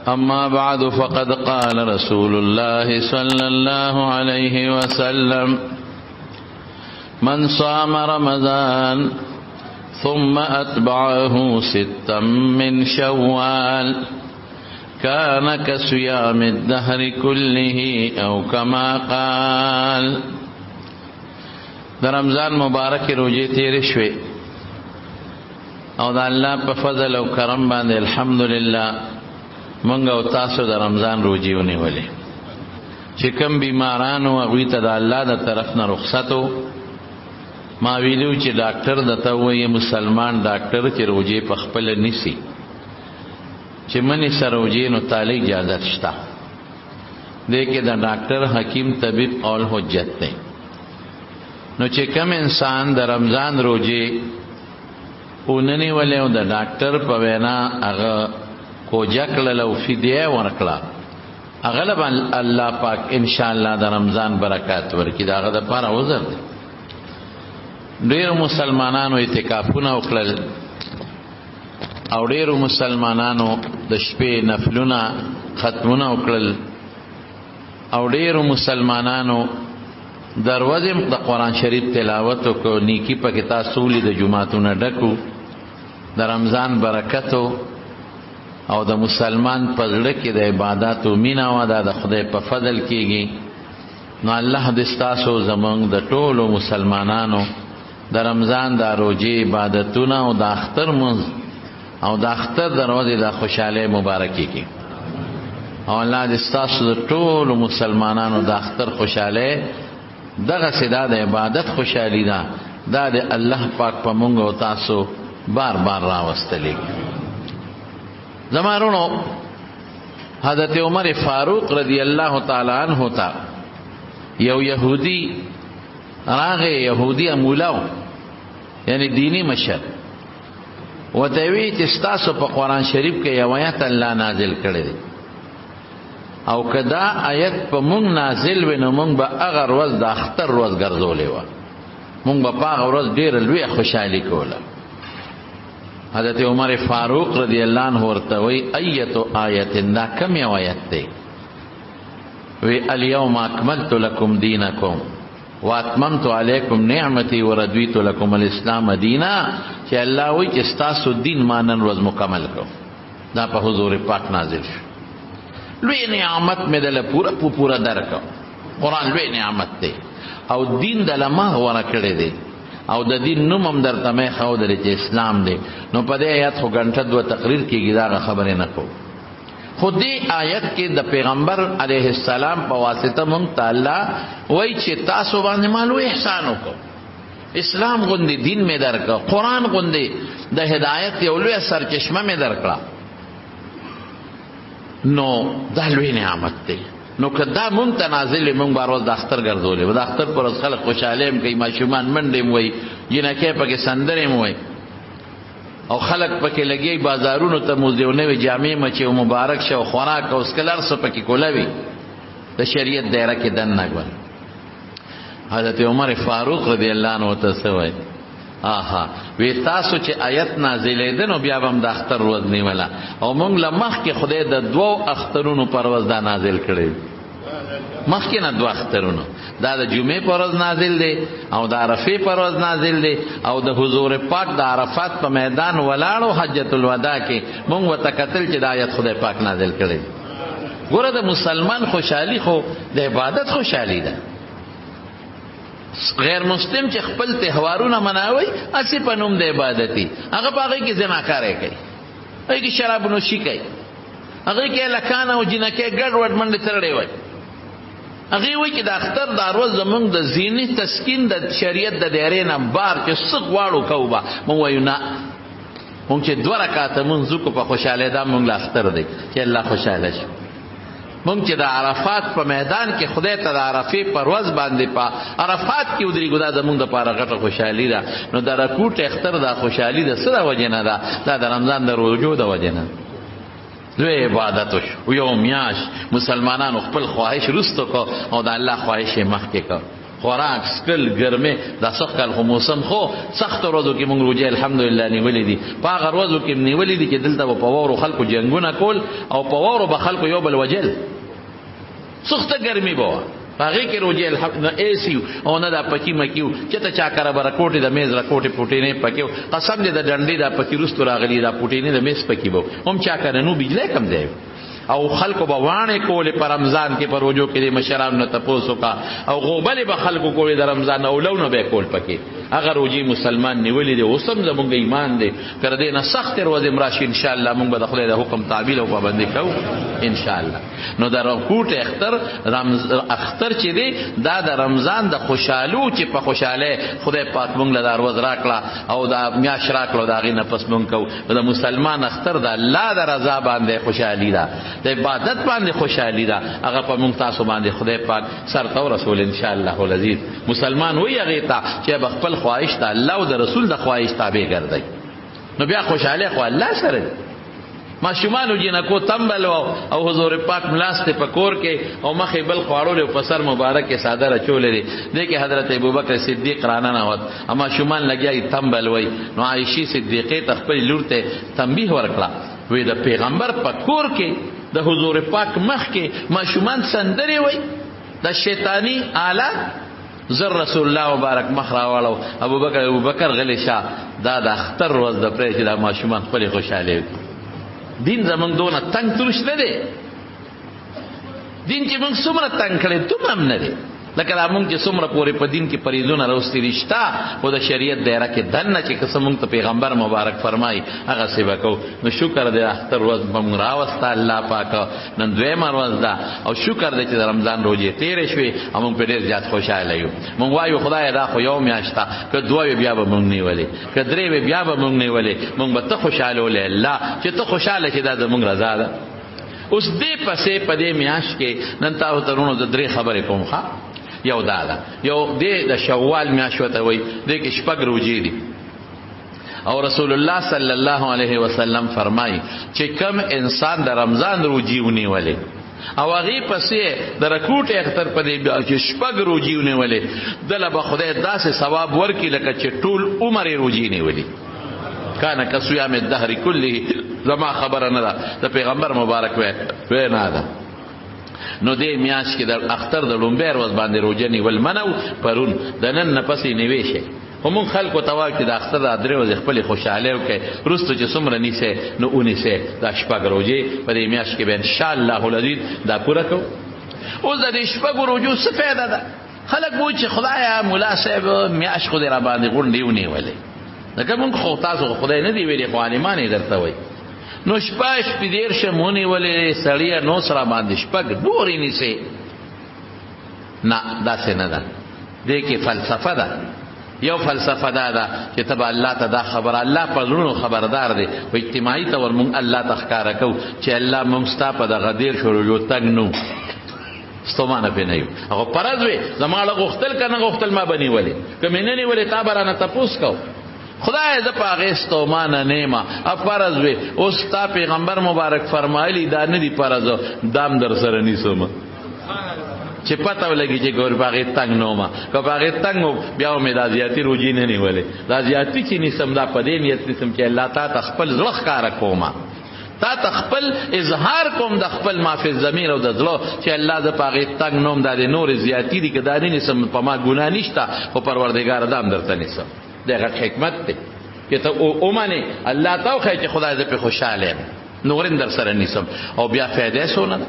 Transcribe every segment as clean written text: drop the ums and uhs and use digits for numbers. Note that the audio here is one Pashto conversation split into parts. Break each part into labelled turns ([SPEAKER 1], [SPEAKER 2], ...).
[SPEAKER 1] أما بعد فقد قال رسول الله صلى الله عليه وسلم من صام رمضان ثم أتبعه ستا من شوال كان كصيام الدهر كله أو كما قال. در رمضان مبارک روزې تیرې شوې او د الله په فضل او کرم باندې الحمدلله مونږ او تاسو د رمضان روزې ونیولې. چې کوم بیمارانو هغوی ته د الله د طرف نه رخصت و. ما ویلو چې ډاکټر درته وایي مسلمان ډاکټر چې روزې په خپله نیسي چې منې سره روزې نو تاله اجازت شته. دې کې د ډاکټر حکیم طبیب قول حجت دی. نو چې کوم انسان د رمضان روزې وننیولې او د ډاکټر په وینا هغه کوجه کړله او فدیه ورکړه هغه له الله پاک انشاءالله د رمضان برکات ورکړي. د هغه دپاره عذر دی. ډېرو مسلمانانو اعتکافونه وکړل او ډېرو مسلمانانو د شپې نفلونه ختمونه وکړل او ډېرو مسلمانانو دروازه د قرآن شریف تلاوت کو نیکی پکې تاسو لید د جمعهتون ډکو د رمضان برکتو او د مسلمان په زړه کې د عبادت او مینا او د خدای په فضل کېږي. نو الله دې تاسو زمونږ د ټولو مسلمانانو د رمضان د روزې عبادتونه او د اختر منځ او د اختر دروازه د خوشاله مبارکي کې او الله دې تاسو د ټولو مسلمانانو د اختر خوشاله دغه سدا د عبادت خوشحالی ده دا د الله پاک په مونږ او تاسو بار بار راوستلی. زمارونو حضرت عمر فاروق رضی الله تعالی عنہ تا یو یهودی راغه یهودی مولاو یعنی دینی مشر وتوی چې تاسو په قرآن شریف کې یو آیت الله نازل کړی دی او کدا آیت په مونږ نازل وینو مونږ به هغه ورځ د اختر ورځ ګرځولې وه. مونږ به په هغه ورځ ډېره لویه خوشحالي کوله. حضرت عمر فاروق رضی الله عنه ورته وی ایتو آیت دا کم یو آیت دی؟ وی الیوم اکملت لکم دینکم واتممت علیکم نعمتی وردویت لکم الاسلام دینا. چې الله وی چې ستاسو دین ما نن ورځ مکمل کو. دا په حضور پاک نازل شو. لوی نعمت میں دل پورا درکو. قرآن لوی نعمت دے او دین دل ما غورا کردے دے او د دین نوم هم در تمه خو در چې اسلام دی. نو په دې آیت خو غنټه دو تقریر کېږي دا خبره نه کو. خو دې آیت کې د پیغمبر علیه السلام په واسطه مونږ تعالی وای چې تاسو باندې مالو احسان وکړو. اسلام غوندي دین می درکو. قرآن غوندي د هدایت یو لوی سرچشمه می درکړه. نو دا لوی نعمت دی. نو که دا مونږ ته نازل مونږ به روز د اختر ګرځولې و. د اختر پر ورځ خلک خوشحاله هم کوي، ماشومان منډې هم وایي، جینکۍ پکې سندرې هم وایي او خلک پکې لګي بازارونو ته موزې نوې جامې مچې او مبارک شه او خوراک او اسکل هر څه پکې کولوي د شریعت دایره کې دننه ګول. حضرت عمر فاروق رضی الله عنه ته څه وایي؟ آها وی تاسو چې آیت نازلې ده نو بیا به هم د اختر ورځ نیوله او مونږ له مخکې خدای د دوو اخترونو پر ورځ دا نازل کړی. مخکې نه دوه اخترونو، دا د جمعې پر ورځ نازل دی او د عرفې پر ورځ نازل دی او د حضور پاک د عرفات په میدان ولاړو حجۃ الوداع کې مونږ ورته کتل چې د آیت خدای پاک نازل کړی. ګوره د مسلمان خوشحالي خو د عبادت خوشحالي ده. غیر مسلم چې خپل تهوارونه مناوي اسی په نوم د عبادتي هغه په هغې کې زناکارۍ کوي، هغې کې شراب نوشي کوي، هغې کې لکانه او جینکۍ ګډ وډ منډې ترړې وایي. هغې وایي چې د اختر دا ورځ زمونږ د ذهني تسکین د شریعت د دایرې نه بار چې څه غواړو کوو به مونږ وایو نه، مونږ چې دوه رکعته مونځ وکړو په خوشحالۍ دا مونږ له اختر دی چې الله خوشحاله شي. مونږ چې د عرفات په میدان کې خدای ته د عرفې پر ورځ باندې په عرفات کې ودرېږو دا زمونږ دپاره غټه خوشحالي ده. نو د رکوټ اختر دا خوشحالي د څه د وجې نه ده؟ دا د رمضان د روژو د وجې نه. لوی عبادت وشو. یو میاشت مسلمانانو خپل خواهش رستو کو او د الله خواهش یې مخکې کو. خوراک سکل ګرمه دا سخت کال خو موسم خو سخت ورځو کې مونږ روزه الحمدلله نیولې دي په هغه ورځو کې نیولې دي چې دلته په وورو خلکو جنگونه کول او په وورو به خلکو یو بل وجل سخت ګرمي بوا هغه کې روزه الحمدلله ایسی او نه دا پکی مکیو چې ته چا کرا بر کوټه د میز را کوټه پټې نه پکیو قسم دې د ډنډې دا پکی رستو راغلی دا پټې نه د میز پکی بو هم چا کرا نو بجلی کم دی او خلکو به وانه کول په رمضان کې پر وجو کې مشران نه تپوسو کا او غوبل به خلکو کول د رمضان اولونه به کول پکې اگر روجي مسلمان نیولې دي اوسم زمونږ ایمان دی کړه دې نه سخت ورځ مراشي ان شاء الله مونږ به د خدای د حکم تعبیل او پابندي کوو ان شاء الله نو د رکوټ اختر چې دی دا د رمضان د خوشالو چې په خوشاله خدای پاک مونږ له دروازه راکړه او دا میاش راکړه دا غي نه پس مونږ کوو د مسلمان اختر د الله د رضا باندې خوشالي ده د عبادت باندې خوشالي ده هغه په مونږ تاسو باندې خدای پاک سر تو رسول ان شاء الله العزیز مسلمان وي هغه ته چې خپل خواهش ته الله او د رسول د خواهش تابع ګرځي نو بیا خوشاله خو الله سره ما شومانو جنکو تنبل او حضور پاک ملاسته پکور کې او مخې بل خواړو له پسر مبارک صادره چولې دي کې حضرت ابوبکر صدیق رانه نه وت اما شومان لګیای تنبل وای نو عائشہ صدیقه تخپل لور ته تنبیه ورکړه وې د پیغمبر پکور کې د حضور پاک مخ کې ما شومان سندري وای د شیطانی آلات زر رسول الله مبارک مخ راوالو ابوبکر غلی شاه دا د اختر ورځ د پرې چې د ماشومان خپل خوشاله دین زمونږ دونه تنگ ترش نه دی دین چې موږ څومره تنگ کړی دومره هم نه دی لکه دا موږ چې څومره پورې په دین کې پریزونه راوستي رشته خو د شریعت دایره کې دننه چې قسم موږ ته پیغمبر مبارک فرمایي هغه څه وکړو نو شکر دې اختر ورځ به موږ راوسته الله پاک نن دویمه ورځ ده او شکر دې چې د رمضان روزې تېرې شوې او موږ په ډېر زیات خوشحاله یو موږ وایو خدای دا خو یو میاشت ده که دوه بیا به موږ نیولې که درې بیا به موږ نیولې موږ به ته خوشحاله ولې الله چې ته خوشحاله چې دا زموږ رضا ده اوس دې پسې په دې میاشت کې نن تاسو ترونو د درې خبرې کوم ښه یو دادا یو د شوال میاشت ته وای د کې شپږ روزې دي او رسول الله صلی الله علیه وسلم فرمای چې کم انسان د رمضان روزي ونیولې او هغه پسې د رکوټ اختر په دې چې شپږ روزي ونیولې دله به خدای داسې ثواب ورکړي لکه چې ټول عمر روزي نیولې کان کصيام الدهر كله زما خبره نه ده د پیغمبر مبارک وې نه ده نو دې میاش کې د اختر د لومبیر ورځ باندې روزه نیول منو پرون د نن نه پسې نیوي شي همون خلکو ته وایي چې د اختر د درې ورځې خپل خوشاله وکړي رستو چې څومره نیسه نو اونیسه د شپږ روزې په دې میاش کې به ان شاء الله العزیز دا پوره کو اوس د شپږ روزو څه فائدہ ده خلک وایي چې خدایا مولا صاحب میاش خو دې را باندې غونډې ونیولې لکه مونږ خو تاسو خدای نه دی ویلي خو عالمانه درته وایي نو شپاش پدیر شمونی ولی سړیا نو سره باندې شپږ ډوري نیسه نه دا څه نه ده دې کې فلسفه ده یو فلسفه ده چې تبع الله ته دا خبر الله په زړونو خبردار دی او اجتماعي تور مونږ الله تخکار کو چې الله مونږ ستا په د غدیر شروع جو تنگ نو ستومانه پې نه یو هغه پرز وي زماړه غختل کنه غختل ما بني ولی کمنه نه ولی تا برانه تپوس کو خدای ز پاغه ستومانه نیما افرز وی اوس تا پیغمبر مبارک فرمایلی دا نه دی پرز دام در سره نیسم چې پته ولګي چې ګور باغې تنگ نوما که باغې تنگ بیا مې د ازیاتی روجی نه نیولې د ازیاتی چې نیسم دا په دې نیت نیسم چې الله تعالی خپل زړه ښکارا کوما تا تخپل اظهار کوم د خپل معافی ضمیر او د زړه چې الله ز پاغې تنگ نوم د نور زیاتی دي که دا نه نیسم په ما ګناه نشته او پروردگار دام درته نیسم دغه حکمت ته چې ته اومنه الله توخی چې خدای دې په خوشاله نورین در سره نیسم او بیا فائدې سونه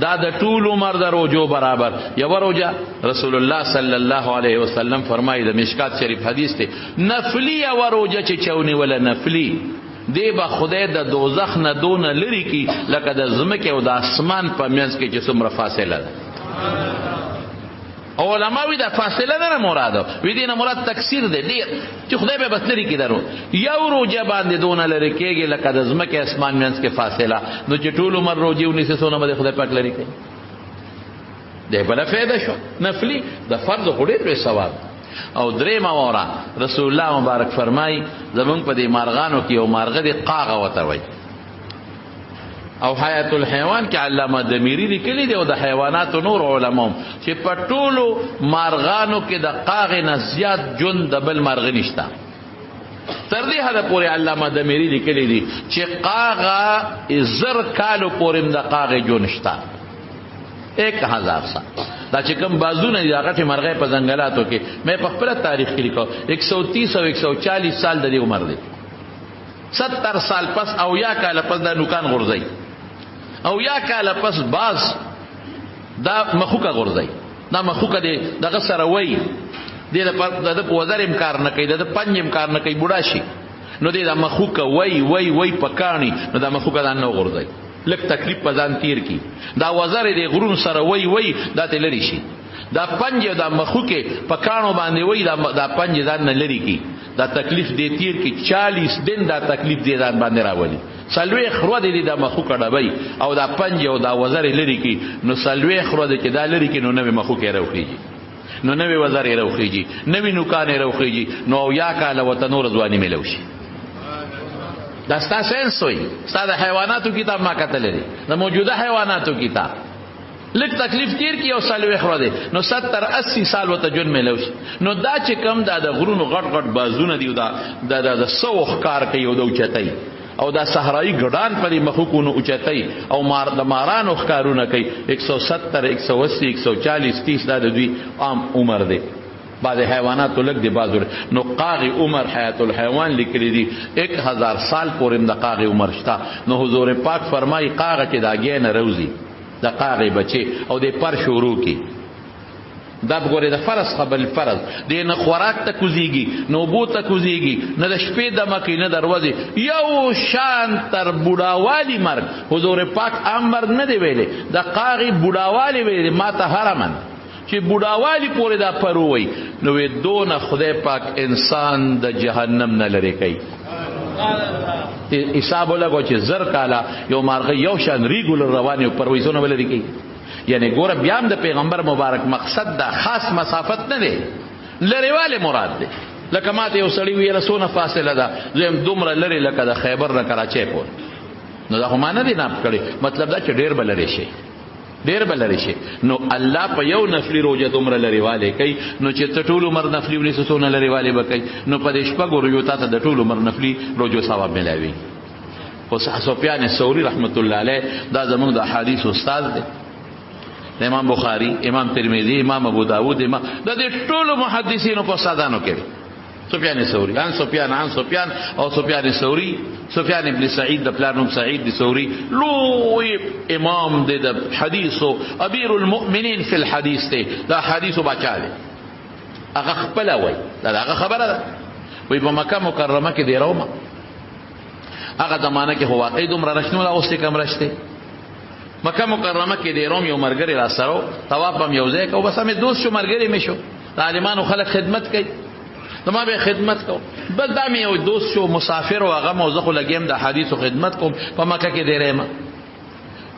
[SPEAKER 1] دا د ټول عمر د روزو برابر یو روزه رسول الله صلی الله علیه وسلم فرمایي د مشکات شریف حدیث ته نفلی او روزه چې چونی ولا نفلی دی به خدای د دوزخ نه دون لري کی لکه د زمکه او د اسمان په منځ کې چې څومره فاصله ده او علماوی دا فاصله نه مراده وی دینه مراد تکثیر ده ډیر چې خدای به بسری کی درو یو روزه باندې دون لري کېږي لکه د زمکه اسمان منځ کې فاصله نو چې ټول عمر روزي ونیسه سونه به خدای پاک لري کوي ده بل فائدہ شو نفلی د فرض غوډې په ثواب او درې مورا رسول الله مبارک فرمای زمون په دې مارغانو کې او مارغه دې قاغه وته وای او حیات الحیوان کې علامه دمیری لیکلی دی او د حیواناتو نور علماء چې په ټولو مارغانو کې د قاغ نه زیات جون د بل مارغ نشته. تر دې حد پورې علامه دمیری لیکلی دی چې قاغه زر کالو پورې د قاغ جون نشته 1000 سال. دا چې کوم بازونه دي هغه مرغې په ځنګلاتو کې مې په خپل تاریخ کې لیکو 130 او 140 سال د دې عمر دی. 70 سال پس او یا کال پس دا نوکان غورځي او یا کال پس باز دا مخوکه غورځي. دا مخوکه دی دغه سره وای دی د وزر امکار نه کوي د پنځ امکار نه کوي بوډا شي نو دی دا مخوکه وای پکانی نو دا مخوکه دا نه غورځي لک تکلیف پزان تیر کی دا وزر دی غرون سره وای دا ته لری شي دا پنځ دا مخوکه پکانو باندې وای دا پنځ ځان نه لری کی دا تکلیف دی تیر کی 40 دن دا تکلیف دی ځان باندې راولي. سلوي خرو دی دا مخوکه ډبای او دا پنځ او دا وزر لری کی نو سلوي خرو دی چې دا لری کی نو نوې مخوکه راوخیږي نو نوې وزر راوخیږي نوې نوکان راوخیږي نو یا کاله وته نور ځواني ملوشي. دا ستا سنس وي ستا د حیواناتو کتاب ما کتل لري د موجوده حیواناتو کتاب لک تکلیف تیر کی او سالوي خرو دی نو 70-80 سال وته جون ملوشي. نو دا چې کم دا د غرونو غټ غټ بازونه دی دا د سوخ کار کوي او د اوچتای او دا صحرایی ګډان پرې مخکونو اوچتای او د مارانو ښکارونه کوي 170 180 140 30 دا د دوی عام عمر دی. بعض حیوانات لګ دی بازور نو قاغ عمر حیات الحیوان لیکلی دی 1000 سال پورې د قاغ عمر شتا. نو حضور پاک فرمای قاغ چې دا ګین روزي د قاغ بچي او د پر شروع کی دا بګوره د فرض قبل فرض دی نه خوراک ته کوزيږي نو بو ته کوزيږي نه د شپې د مکه نه دروازه یو شان تر بوډاوالی مرګ حضور پاک امر نه دی ویلې د قاغ بوډاوالی ویلې ما ته حرمن چې بوډاوالی پورې دا پروي نو دونه خدای پاک انسان د جهنم نه لری کوي. حساب لګو چې زر کالا یو مارغه یو شان ریګولر رواني او پرويزونه ولري کوي. یعنی ګوره بیا د پیغمبر مبارک مقصد دا خاص مسافت نه دی لریواله مراد دی. لکه ماته یو سړی ویل سونه فاصله ده زم دومره لری لکه د خیبر نه کراچۍ پورې نو دا خو معنی دی نه کړی مطلب دا چې ډیر بلری شي ډیر بلری شي. نو الله په یو نفلی روزه دومره لریواله کوي نو چې ټول عمر نفلی ونیسو سونه لریواله وکي نو په دې شپه ګورو ته د ټول عمر نفلی روزو ثواب ملوي. خو سفیان ثوری رحمت الله علیه دا زموږ د حدیث استاد دی. امام بخاری امام ترمذی امام ابو داود امام د دې ټول محدثینو په استادانو کې سفیان ثوری عن سفیان او سفیان ثوری سفیان ابن سعید د پلانوم سعید دی ثوری لوی امام د حدیث او امیر المؤمنین فی الحدیث دی دا حدیث بچا دی هغه خپل وای دا هغه خبره ده وای په مکه مکرمه کې دی روما هغه زمانہ کې هو واقع دومره رښنو لا اوسې کم رښته مکه مکرمه کې دی روم یو مرګري را سره طواف هم یو ځای کو بس هم دوست شو مرګري مشو طالبانو خلک خدمت کوي ما به خدمت کو بس دا مې یو دوست شو مسافر او هغه موزه خو لګیم د حدیث او خدمت کوم په مکه کې دی رېما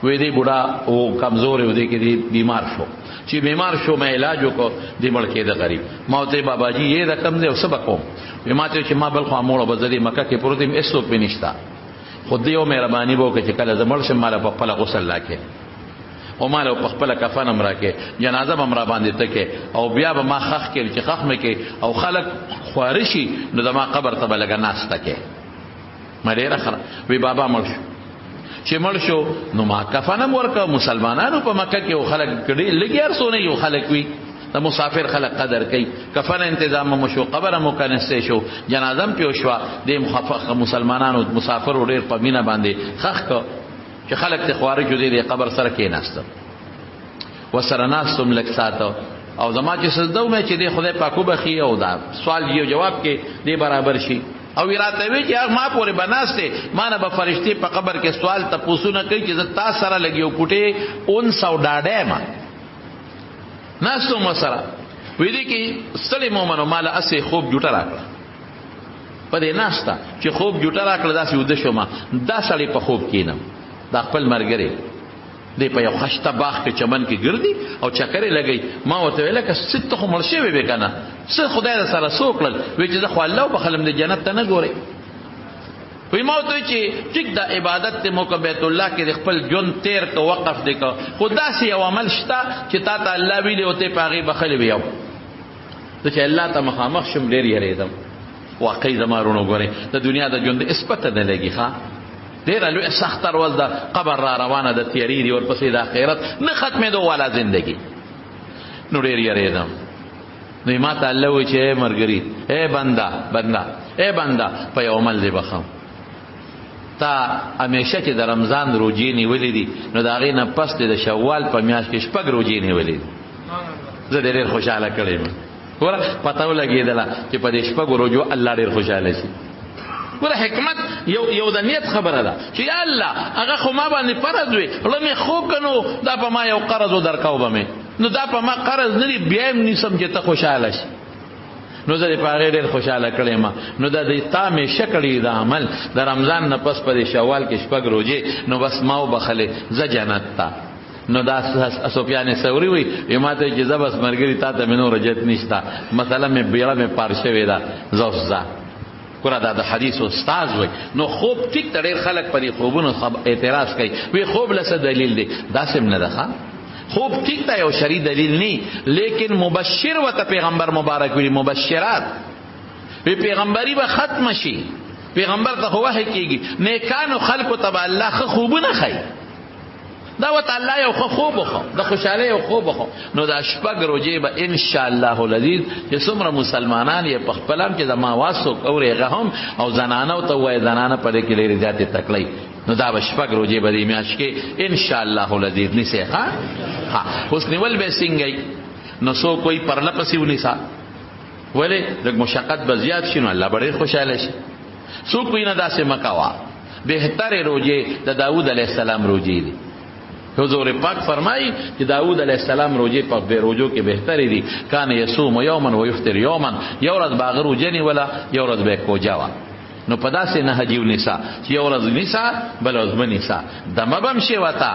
[SPEAKER 1] وې دی بوډا او کمزور و دی کې دی بیمار شو چې بیمار شو مې علاج وکړ دی مړ کې د غریب موته بابا جی یې رقم دی او سبق کوم ما ته چې ما بل خو امور بزدي مکه کې پروتیم اسلوک به نشتا خود یو مهرباني وکړه چې کله زمړ شم مال په خپل غسل لاکه او مال په خپل کفن امرا کې جنازه امرا باندې تکه او بیا به ما خخ کې چې خخ مې کې او خلک خوارشي نو د ما قبر ته بلګه ناس تکه مړې راخره وی بابا مړ شو چې مړ شو نو ما کفن ورکه مسلمانانو په مکه کې او خلک کړي لګیار سونه یو خلک وی د مسافر خلق قدر کوي کفن تنظیم مو شو قبر مو کنسته شو جنازم پیو شو د مخفق مسلمانانو مسافر ډیر په مینا باندې خخ کو چې خلق ته خوارج دي قبر سره کې ناستم وسره ناستم لک ساتو او زما چې سجده مې چې د خدای پاکو بخي او دا سوال یو جواب کې دی برابر شي او راته وی چې ما پورې بناسته ما نه به فرشتي په قبر کې سوال تاسو نه کوي چې تاسو سره لګیو کوټه 900 ډاډه ما ناسو مسره وې دي کې ستړي مومنو مال اسه خوب جوټه راکړه په دې ناشتا چې خوب جوټه راکړه داسې ود شوم دا سړی په خوب کینم دا خپل مرګري دی په یو خشته باغ کې چمن کې ګرځي او چکرې لګي ما وته ویل که ست خو مرشي وي کنه څه خدای سره سوکل وی چې خو الله په خلم د جنت ته نه ګوري وی ما ته چې ټیک د عبادت ته موقع بیت الله کې خپل جون تیر کو وقف دی کو خدا سي یو عمل شتا چې تا ته الله ویلی او ته پاغي بخل ویو ته چې الله ته مخامخ شم ډیر یریدم واقعي زمارونو غوري د دنیا د ژوند اسپته نه لګي ښا ډیر لوی سخت ورځ د قبر را روانه د تیری دی ورپسې د آخرت نه ختمې دوه والا ژوندۍ نو ډیر یریدم نو ما ته الله و چې مرګري اے بندا په یو عمل دی بخم تا همیشه چې د رمضان روزې نیولې دي نو دا غي نه پس د شوال په میاشت کې شپږ روزې نیولې دي زه ډېر خوشاله کړم ګوره پته ولګېدله چې په دې شپږ روزو الله ډېر خوشاله شي ګوره حکمت یو د نیت خبره ده چې یا الله هغه خو ما باندې فرض وي لمې خو کنو دا په ما یو قرض درکاو به مې نو دا په ما قرض نه دی بیا هم نیسم چې ته خوشاله شي نو زه په هغه ډېر خوشاله کړم نو دا د تا مې شکړې د عمل د رمضان نه پس په شوال کې شپږ روزې نو بس ما وبخلې ز جنت تا نو دا سفیان ثوری وی یماته چې زبس مرګری تا ته منو رجت نشتا مثلا مې بیره مې پارشه ودا زوزا کړه دا د حدیث استاد وی نو خوب ټیک تړي خلک په خوبونو اعتراض کوي وی خوب لسه دلیل دی دا سم نه ده خوب ٹھیک تا یو شرعی دلیل نہیں لیکن مبشر و تا پیغمبر مبارک ویلی مبشرات وی پیغمبری با ختم شي پیغمبر تا وحی کیگی نیکانو خلقو تبا اللہ خوبو نخی دا وت الله یو خوب خو د خوشاله یو خوب خو نو دا شپږ روزې به ان شاء الله العزیز چې څومره مسلمانان یې په خپلم کې د ماواسو اورېغه هم او زنانو ته وای زنانه پرې کې لري ذات تکلیف نو دا به شپږ روزې به دې میاش کې ان شاء الله العزیز نسه ها حسن ول به سنگي نو سو کوئی پرله پسې ونیسا ولې د مشقت به زیات شي نو الله به خوشاله شي سو کوئی نه داسې مکوا بهتره روزې د داوود علیه السلام روزې دي حضور پاک فرمائی کہ داؤد علیہ السلام روزے پاک بے روزوں کے بہتری دی کان یصوم یوما و یفطر یوما یورز باغرو جنی ولا یورز بے کو جاوا نو پدا سے نہ جیو نساء یورز نساء بل ازم نساء دمبم شی وتا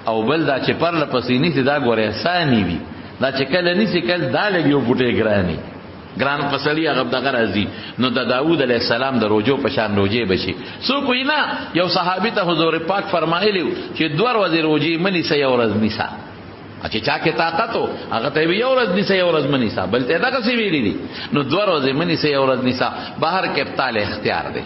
[SPEAKER 1] او بل دا چې پر لپسینی سی دا ګوره ثانی وی دا چې کله نسی کله دا لګیو بوټه ګرانی ګران پسلی هغه دغه راځي نو د داوود علیه السلام د روزو په شان روزې بشي سو کوی نه یو صحابي ته حضور پاک فرمایلی چې دوه ورځې روزې منی سې یو ورځ نیسا چې چا کې طاقت هغه ته یو ورځ نیسا یو ورځ منی سا بل ته دا څه ویلی دي نو دوه ورځې منی سې یو ورځ نیسا بهر کې ابطال اختیار دی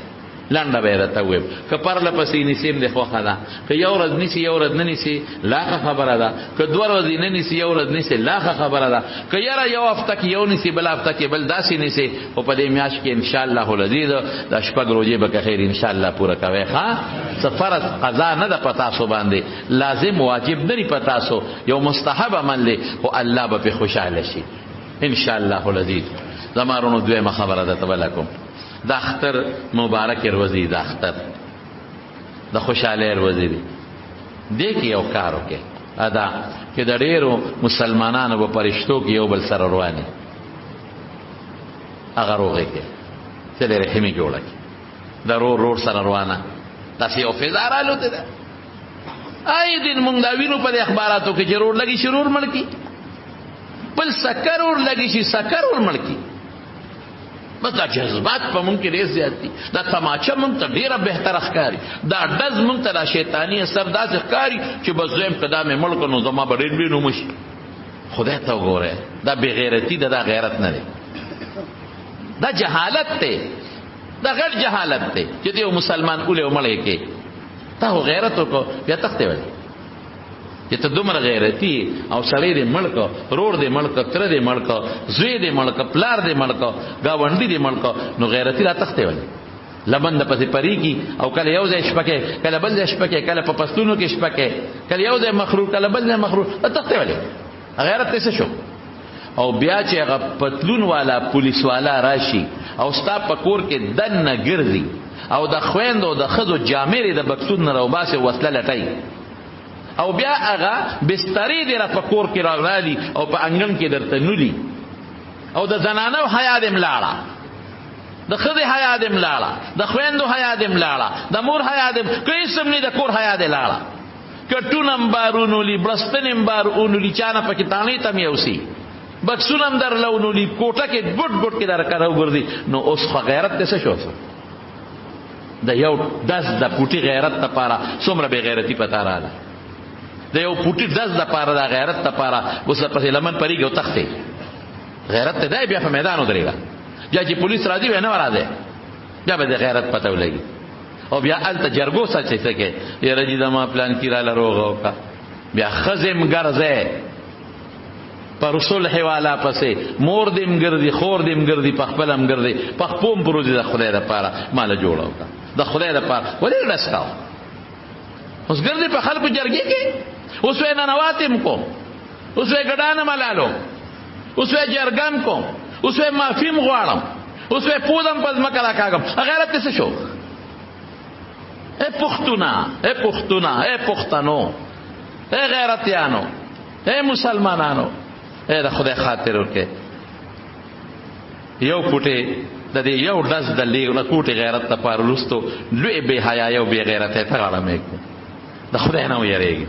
[SPEAKER 1] لنډه به راته ویم که پر لپسې نسیم د خوخه ده که یو ورځ نیسی یو ورځ نه نیسی لاخه خبره ده که دوه ورځې نه نیسی یو ورځ نیسی لاخه خبره ده که یاره یو هفته کې یو نیسی بل هفته کې بل داسې نیسی خو په دې میاشت کې انشاءالله العزیز د شپږ روزې به که خیر انشاءالله پوره کوئ ښه څه فرض قضا نه ده په تاسو باندې لازم واجب نه دي په تاسو یو مستحب عمل دی خو الله به پې خوشحاله شي انشاءالله العزیز زما رونو دویمه خبره ده تبله کوم د اختر مبارک روزی د اختر د خوشاله روزی دی دې کې یو کار وکړي ادا چې د ډېرو مسلمانانو په پرشتو کې یو بل سره رواني هغه روغې کې چې د رحمي جوړه کې د رور سره روانه تاسو یو فزار الوته ده آی دین مونږ دا وینو په اخباراتو کې ضرور لګي شرور ملکی بل سکر ور لګي شي سکر ور ملکی بس دا جذبات په مونږ کې ډېر زیات دي دا تماچه مونږ ته ډېره بهتره ښکاري دا ډز مونږ ته دا شیطاني اثر داسې ښکاري چې بس دویم قدم یې مړ کړو نو زما به ډېر بې نومه شي خدای ته وګوره دا بې غیرتي ده دا غیرت نه دی دا جهالت دی دا غیر جهالت دی چې ته یو مسلمان اولی او مړی کې تا خو غیرت وکړو بیا تختې ولې چې ته دومره غیرتی او سړی دې مړ کړه رور دې مړ کړه تره دې مړ کړه زوی دې مړ کړه پلار دې مړ کړه ګاونډي دې مړ کړه نو غیرتی را تختې ولې لبند پسې پریږي او کله یو ځای شپکې کله بل ځای شپکې کله په پښتونو کې شپکې کله یو ځای مخرور کله بل ځای مخرور تختې ولې غیرت څه شو او بیا چې هغه پتلون والا پولیس والا راشي او ستا په کور کې دنه ګرځي او د خويندو د خزو جامې د بکسون نه راوباسه وسله لټای او بیا هغه بستری دی را په کور کې راغلی او په انګن کې درته نولي او د زنانو حیا دې ملاړه د خزې حیا دې ملاړه د خويندو حیا دې ملاړه د مور حیا دې کیسم نه د کور حیا دې لاړه کټونم بارونو لی برستنم بارونو لی چانه پکې تانی تم یوسی بکسونم در لونو لی کوټه کې ګډ ګډ کې در کارو ګرځي نو اوس غیرت څه شو د یو دس د پوټي غیرت لپاره څومره بې غیرتي پتا رااله د یو پوټي دس لپاره د غیرت لپاره اوس پسې لمن پریږي او تختې غیرت ته دی بیا په میدان ودرېږه بیا چې پولیس راځي بیا نه راځي بیا به د غیرت پته ولګي او بیا هلته جرګو سچې څه کې یاره جي دا ما پلان کې راله روغه وکړه بیا ښځې م ګرځی پر صلح والا پسې مور دې م ګرځي خور دې م ګرځي پخپله م ګرځي پخپو م پروځي د خدای دپاره ماله جوړه وکړه د خدای دپاره ولې ډس کوه اوس ګرځي په خلکو جرګې کې اوس وی ننواتې م کوم اوس وی ګډانه ملالو اوس وی جرګم کوم اوس وی معافي م غواړم اوس وی پودم په ځمکه راکاږم غیرت دې څه شو اے پختونه اے پختونه اے پښتنو اے غیرتیانو اے مسلمانانو اے د خدای خاطر ورکې یو پوټې د دې یو ډز د کوټې غیرت لپاره وروستو لوی بې حیایي او بې غیرتۍ ته غاړه مې کړو د خدای نه ویریږي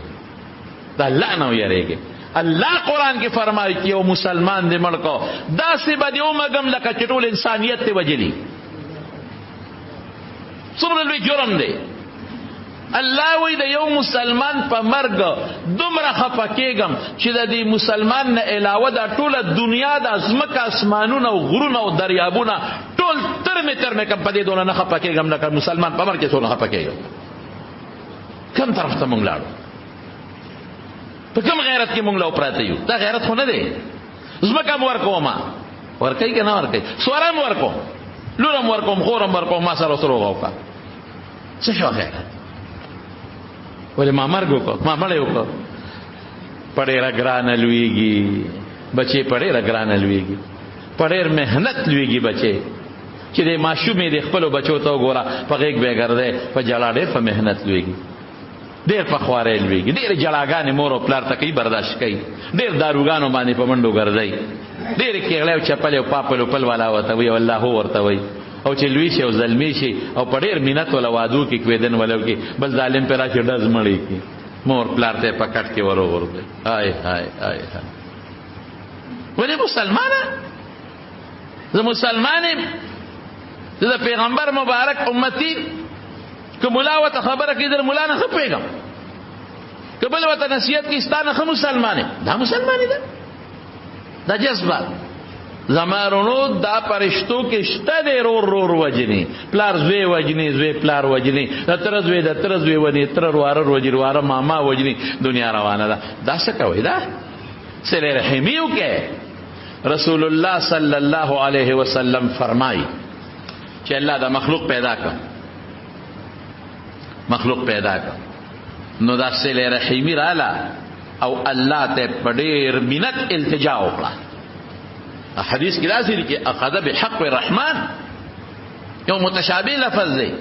[SPEAKER 1] د الله نه ویریږي الله قرآن کې فرمایي چې یو مسلمان دې مړ کو داسې به دې ومږم لکه چې ټول انسانیت دې وجلي څومره لوی جرم دی الله وی د یو مسلمان په مرګ دومره خفه کېږم چې د دې مسلمان نه علاوه د ټوله دنیا د ځمکه اسمانونه او غرونه او دریابونه ټول ترمې ترمې کم په دې دونه نه خفه کېږم لکه مسلمان په مرګ کې څونه خفه کېږم کم طرف ته مونږ لاړو په کوم غیرت کې مونږ لا پراته یو دا غیرت خو نه دی ځمکه م ورکوم ورکوي که نه ورکوي سواره م ورکوم لوره م ورکوم خوره م ورکوم ما سره سره وغوکه څه شو غیرت ولې ما مرګ وکړ ما مړی وکړ په ډېره ګرانه لویږي بچې په ډېره ګرانه لویږي په ډېر محنت لویږي بچې چې د ماشومې د خپلو بچو ته وګوره په غېږ به یې ګرځی په جلا ډېر په محنت لویږي ډېر په خوارۍ لویږي ډېرې جلاګانې مور او پلار ته کوي برداشت کوي ډېر داروګانو باندې په منډو ګرځئ ډېرې کېغلی او چپلې او پاپل او پل والا ورته وي او الله هو ورته وي او چې لوی شي او زلمی شي او په ډېر مینت ولا وادو کې کویدن ولو کې بل ظالم پې راشي ډز مړی کړي مور پلار ته په کټ کې وروغورځي هاي هاي هاي هاي ولې مسلمانه زه مسلمان یم زه د پیغمبر مبارک امتی که ملا ورته خبره کوي در ملا نه ښه پوهېږم که بل ورته نصیحت کوي ستا نه ښه مسلمان یم دا مسلماني ده دا جذبه زما رونو دا پرشتو کې شته دی رور رور وجني پلار زوی وجني زوی پلار وجني د تره زوی د تره زوی ونی تره واره وجني واره ماما وجني دنیا روانه ده دا څه کوي دا صله رحمي وکړه رسول الله صلی الله علیه وسلم فرمایي چې الله دا مخلوق پیدا کړ نو دا صله رحمي رااله او الله ته په ډېر مینت التجا وکړه حدیث کې راځي چې اخذ بحق الرحمن یو متشابه لفظ دی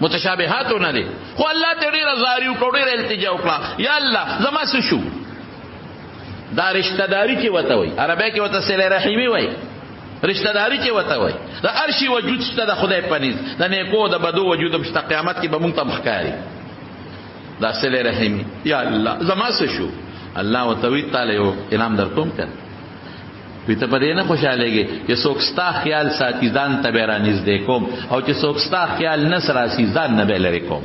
[SPEAKER 1] متشابهات نه دي خو الله ته ډېر زاری او ډېر التجا وکړه یا الله زما څه شو دا رشتہ داری کې وته وي عربی کې وته صله رحمی وي رشتہ داری کې وته وي دا ارشي وجود شته د خدای پنيز د نیکو د بدو وجود په قیامت کې به مونږ ته مخکاري دا صله رحمی یا الله زما څه شو الله وتوي تعالی یو انعام درکوم کړ وی ته په دې نه خوشالېږي چې څوک ستا خیال ساتي ځان ته به رانږدې کوم او چې څوک ستا خیال نه راسي ځان نه به لرې کوم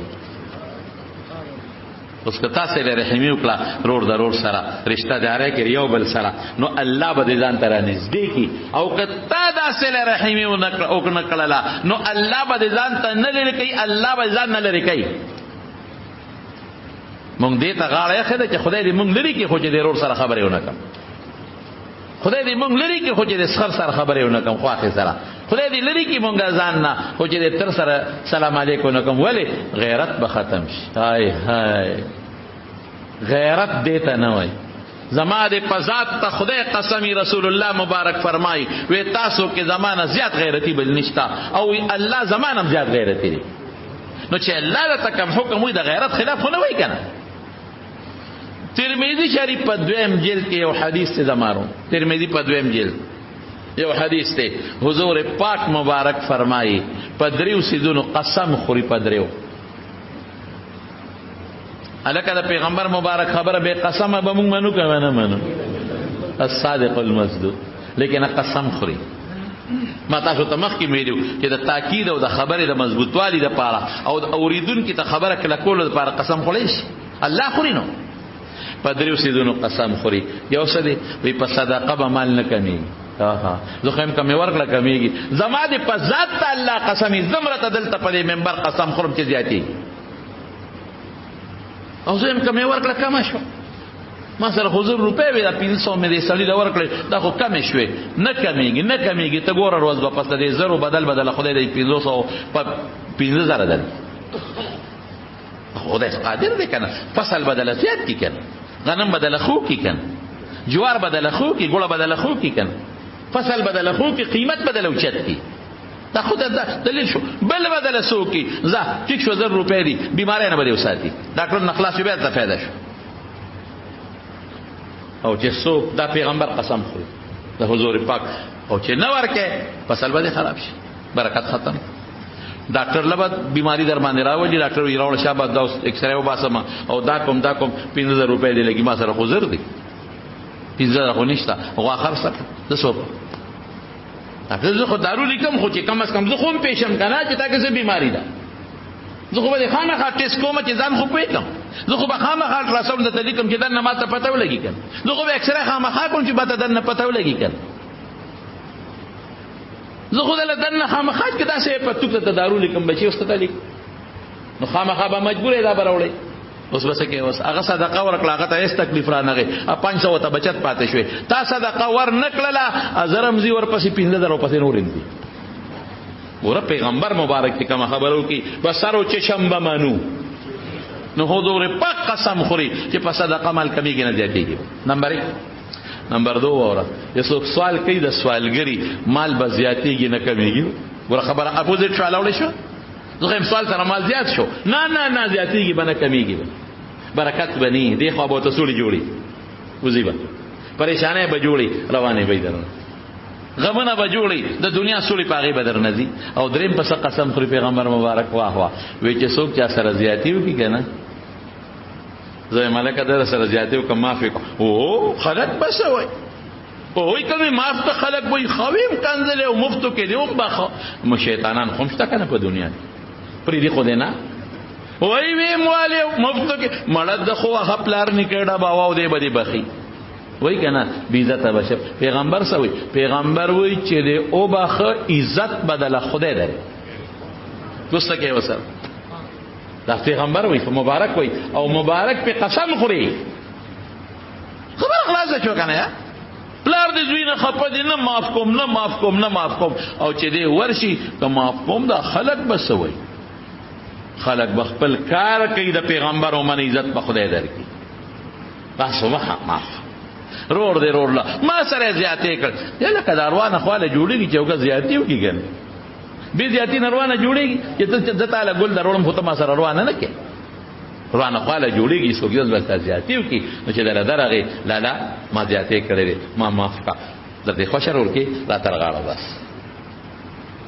[SPEAKER 1] اوس که تاسې له رحمي وکړه رور د رور سره رشته داری کې یو بل سره نو الله به دې ځان ته رانږدې کړي او که تا داسې له رحمي ونه کړله نو الله به دې ځان ته نه لرې کوي الله به ځان نه لرې کوي مونږ دې ته غاړه ایښې ده چې خدای دې مونږ لرې کړي خو چې د رور سره خبرې ونه کړم خدای دې مونږ لري کې خو چې د سخر سره خبرې ونه کوم خواخې سره خدای دې لري کې مونږ ځان نه خو چې د تر سره سلام علیکم نه کوم ولې غیرت به ختم شي هاي هاي غیرت دې ته نه وای زما دې په ذات ته خدای قسمی رسول الله مبارک فرمای وې تاسو کې زمانه زیات غیرتی بل نشتا او الله زمانه زیات غیرتی دی نو چې الله ته کوم حکم وي د غیرت خلاف نه وای کنه ترمذی شریف په دویم جلد کې یو حدیث ته زمارو ترمذی په دویم جلد یو حدیث ته حضور پاک مبارک فرمایي په دریو سيزونو قسم خوري په دریو الکه د پیغمبر مبارک خبره به قسم به موږ منو کنه نه منو الصادق المصدوق لیکن قسم خوري ما تاسو ته مخکې ویلو چې د تاکید او د خبرې د مضبوطوالي لپاره او د اوریدونکو ته خبره کله کول لپاره قسم خوري شي الله خوري نو په دریو سیدونو قسم خوري یو څه دی وی په صدقه به مال نه کمیږي زه خو هم کمې ورکړه کمیږي زما دې په ذات ته الله قسمي زمرته دلته په دې منبر قسم خورم چې زیاتېږي او زه هم کمې ورکړه کمه شوه ما سره خو 1000 روپۍ وې دا 500 مې دې سړي له ورکړې دا خو کمې شوې نه کمیږي ته ګوره روز به پس د دې 1000 بدل خدای دې 500 په 15000 دل خدای قادر دی کنه فصل بدل زیات کی کنه غنم بدل خو کی کنه جوار بدل خو کی ګوړه بدل خو کی کنه فصل بدل خو کی قیمت بدل اوچت کی دا خود دلیل شو بل بدل سو کی زه ټیک شو 1000 روپۍ دی بیماری نه بده وساتي ډاکټر نخلاص به ته فائدہ شو او چې څوک دا پیغمبر قسم خوري د حضور پاک او چې نه ورکه فصل به خراب شي برکت ختم ډاکټر لبا بیماری در باندې راوړي ډاکټر وی راول شابه دا ایکس رے وباسم او دا کوم 15000 روپۍ دی لګي ما سره خو زر دی 15000 خو نشته او اخر سره د سو زه خو دارو لیکم خو چې کم از کم زه خو پیشم کنه چې تاکه زه بیماری ده زه خو به خامخا ټیسټ کوم چې ځان خو پېټم زه خو به خامخا الټراساوند ته لیکم چې دنه ماته پته ولګي کنه زه خو به ایکس رے خامخا کوم چې باته دنه پته ولګي کنه زه خو دنه خامخا کې داسې په توګه ته دارو لیکم بچي واستته لیک نو خامخا به مجبور دا براوړي اوس بس کې اوس هغه صدقه ورکړه هغه ته هیڅ تکلیف را نغی 500 ته بچت پاتې شوی تا صدقه ور نکړه ازرم زی ور پسې 15000 پسې نورین دي ګوره پیغمبر مبارک ته کوم خبرو کی بسرو چشم بمنو نو حضور پاک قسم خوري چې په صدقه مال کمیږي نه زیاتېږي نمبر 2 اوره یسو سوال کوي د سوالګری مال به زیاتېږي نه کمیږي ګوره خبره اپوزیټ شو علاوه شو زه سوال سره مال زیات شو نه زیاتېږي به نه کمیږي برکت بني دی خو به تاسو جوړي وزيبه پریشانه به جوړي روانه به درنه غمنه به جوړي د دنیا سولې پاغي بدر نزي او دریم پس قسم خوري پیغمبر مبارک واه وی چې څوک چا سره زیاتیو کی کنه زه ملکه در سره زیاتیو کوم معافي او خلق بس وای او وی کله معاف ته خلق وای خویم کنزله او مفتو کې دیوم باخه مو شیطانان خمشته کنه په دنیا پرې دی خو دینا وای وی مواله مفتو کې مړه د خو خپلار نکړه باواو دی بدی بخي وای کنه بی عزت بشه پیغمبر سوی پیغمبر وای چې د او باخه عزت بدل خدای دی دوسته کې وسه دا پیغمبر وای مبارک وای او مبارک په قسم خوري خبر خلاص شو کنه پلار دې زوینه خپه دي نه معاف کوم او چې دې ورشي که معاف کوم دا خلق بسوي خلق بخپل کار کوي د پیغمبر او من عزت په خدای درکې بس معاف روړ لا ما سره زیاتې کړ یله کداروانه خواله جوړیږي چې وګ زیاتې وکي ګن به زیاتې نروانه جوړیږي چې ته تعالی ګل دروړم خو ته ما سره روانه نه کې روانه خواله جوړیږي څوک یې بس زیاتې وکي نو چې درغه لا ما زیاتې کړې ما معاف کا د دې خوشر ورکی لا ترغاړه بس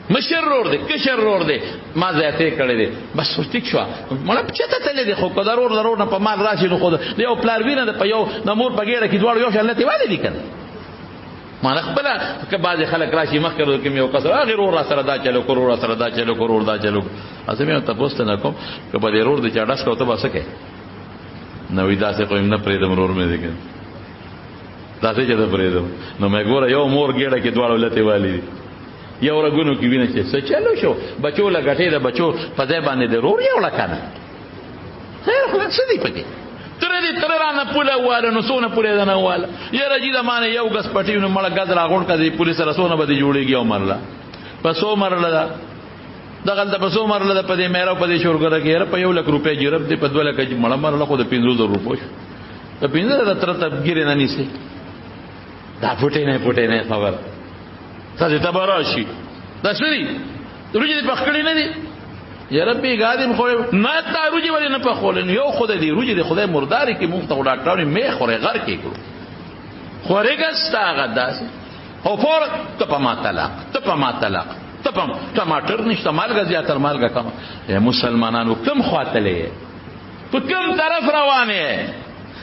[SPEAKER 1] مشر رور دے کشر رور دے ما زیاتې کړې دي بس ټیک شو مړه پچته تلې دي خو کدارور نه په مال راشي نو خو دی او پلار وینه د په یو نمور په ګیړه کې دوړ یو شل ته والي دي کنه ما خپل که بعض خلک راشي مخکره کې یو کس هغه رور سره دا چلو کرور سره دا چلو کرور دا چلو اسمه ته پوسټ نه کوم که په دې رور د چاډاس کوته باسکه نو ودا څه کوم نه پرې د مرور مې دي دا څه چې دا پرې نو مې ګوره یو مور ګیړه کې دوړ ولته والي دي یو رګونو کې ویني چې څه چلو شو بچو لګټې د بچو په ځای باندې د رور یو لکنه خیر خو څه دی پکې تر رانه پوله واله نو سونه پوله نه واله یره جی د معنی یو غس پټیو نو مړه غز راغون کړي پولیس سره سونه بده جوړيږي او مرله پسو مرله دغه د پسو مرله په دې مېرو په دې شورګره کې په 1 لک روپے جرب دې په 2 لک مړه مرله خو د 500 روپو ته 500 تر تبګیر نه نيسي دا پټې نه خبر تاسو ته براشي دا سړي روجي په خړې نه دي یا ربي غادم خو نه تا روجي ولې نه په خولن یو خدای دی روجي دی خدای مرداري کې مخ ته ډاکټر مې خوري غر کې کړو خوريګستا غداس او فور ته په ما طلاق ته په ټماټر نشته مالګه زیاتر مالګه کم مسلمانانو کم خاطلې په کوم طرف روانه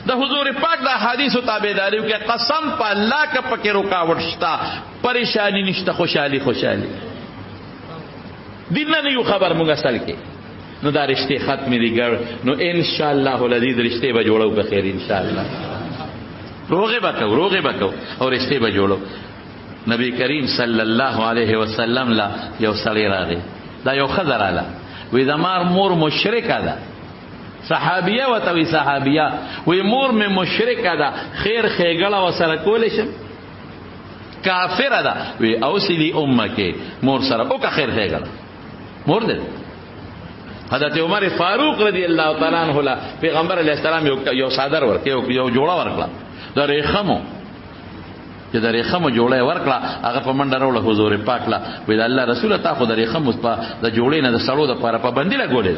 [SPEAKER 1] د حضور پاک د حدیثو تابعداریو کې قسم په الله که پکې رکاوټ شته پریشانی نشته خوشحالي دین نه یو خبر مونږ اصل کې نو دا رشته ختمې دي ګر نو ان شاء الله العزیز رشته به جوړو په خیر ان شاء الله روغه بکو او رشته به جوړو. نبی کریم صلی الله علیه وسلم لا یو سړی راغی دا یو خضر اله وی زمار مور مشرکه ده صحابیه وته وی صحابیه وی مور می مشرکه ده خیر خېګړه وسره کول شم کافر ده وی اوصلی امکه مور سره او که خیر خېګړه مور ده. حضرت عمر فاروق رضی الله تعالی عنہ له پیغمبر علیه السلام یو صادر ورکړ یو جوړه ورکړه د ریخمو چې د ریخمو جوړه ورکړه هغه په منډه راوړه حضور پاک لا وی د الله رسول ته خو د ریخمو په د جوړې نه د سړو د پاره پابندي لګولې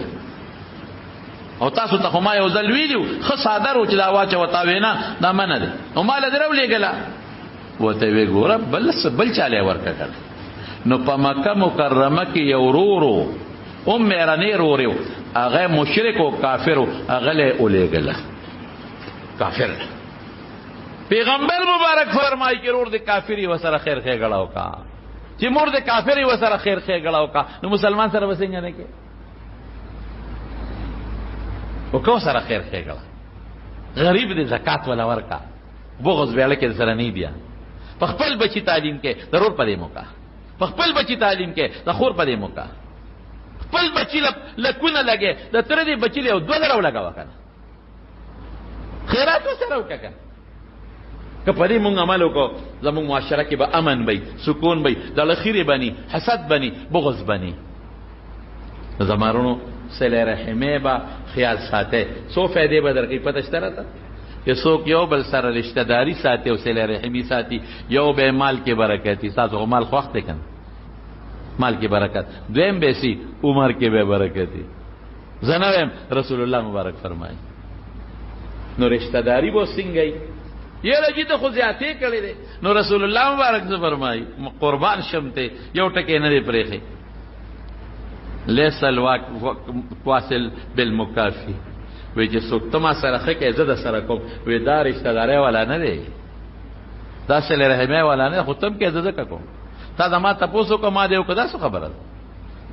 [SPEAKER 1] او تاسو ته ما یو ځل ویلو خو صادر و چې دا واچ وتا وینا دا منه ده او مال درو لګلا وته وی ګوره بل چاله ورکړه نو په مکه مکرمه کې یو ورورو میرانی روریو هغه مشرک او کافر هغه له اولېګلا کافر پیغمبر مبارک فرمایي چې ورور د کافری وسره خیر غړاو کا چې مور د کافری وسره خیر غړاو کا نو مسلمان سره وسنګ نه کې او کو سره خیر غړا غریب د زکات ولا ورکا بغض ویل کې سره نه بیا په خپل بچی تعلیم کې ضرور پدې موقع په خپل بچی تعلیم کې د خور پدې موقع خپل بچی لکونه لګي د تر دې بچی له $2 لګاو کنه خیرات سره وکړه که پدې مونږ عمل وکړو زموږ معاشره کې به امن وي سکون وي د لخيري بني حسد بني بغض بني زمارونو صله رحمه با خیال ساته سو فائدې به درکې پته شته راته چې څوک یو بل سره رشتہ داری ساتي او صله رحمی ساتي یو به مال کې برکت تاسو مال خوښ دي کنه مال کې برکت دویم بیسی عمر کې به برکت زنویم رسول الله مبارک فرمایي نو رشتہ داری بو څنګه یہ رجی تو خود زیادتی کړی دی نو رسول الله مبارک سے فرمایي قربان شمته یو ټکه نه دی پرېخي لیس الواصل بالمکافی وی چې څوک تما سره خکه زده سره کوم وی دا رشتہ داري والا نه دی دا صله رحمه والا نه خو تم کې زده کوم تا زما تاسو کو ما دیو کدا څه خبره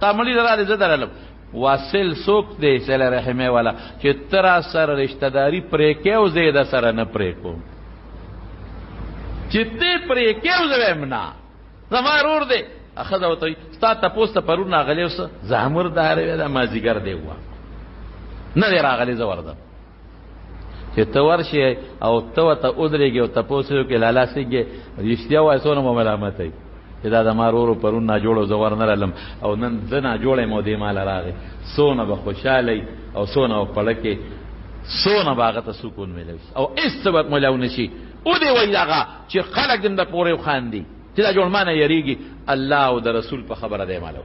[SPEAKER 1] تا ملي درا زده درلم واصل څوک دی صله رحمه والا چې تر سره رشتہ داری پرې کې او زیاده سره نه پرې کوم چته پرې کېو زمنا زمارور دې اخذ او ته ستا تاسو ته پرون غلې وس زامر دار دا مازیګر دی و نه دی راغلی زورده چې تو ورشي او تو ته ودرېږي او تاسو کې لالا سيږي رښتیا وای سونه ملامت ای چې دا زمارور پرون نه جوړو زور نه لم او نن زنا جوړې مو دی مال راغی سونه به خوشاله او سونه پړکه سونه باغته سکون ملوي او اس سبب ملو نشي او دی وی هغه چې خلک دم د پورې خاندي چې دا جوړ مانه یریږي الله او د رسول په خبره دی مالو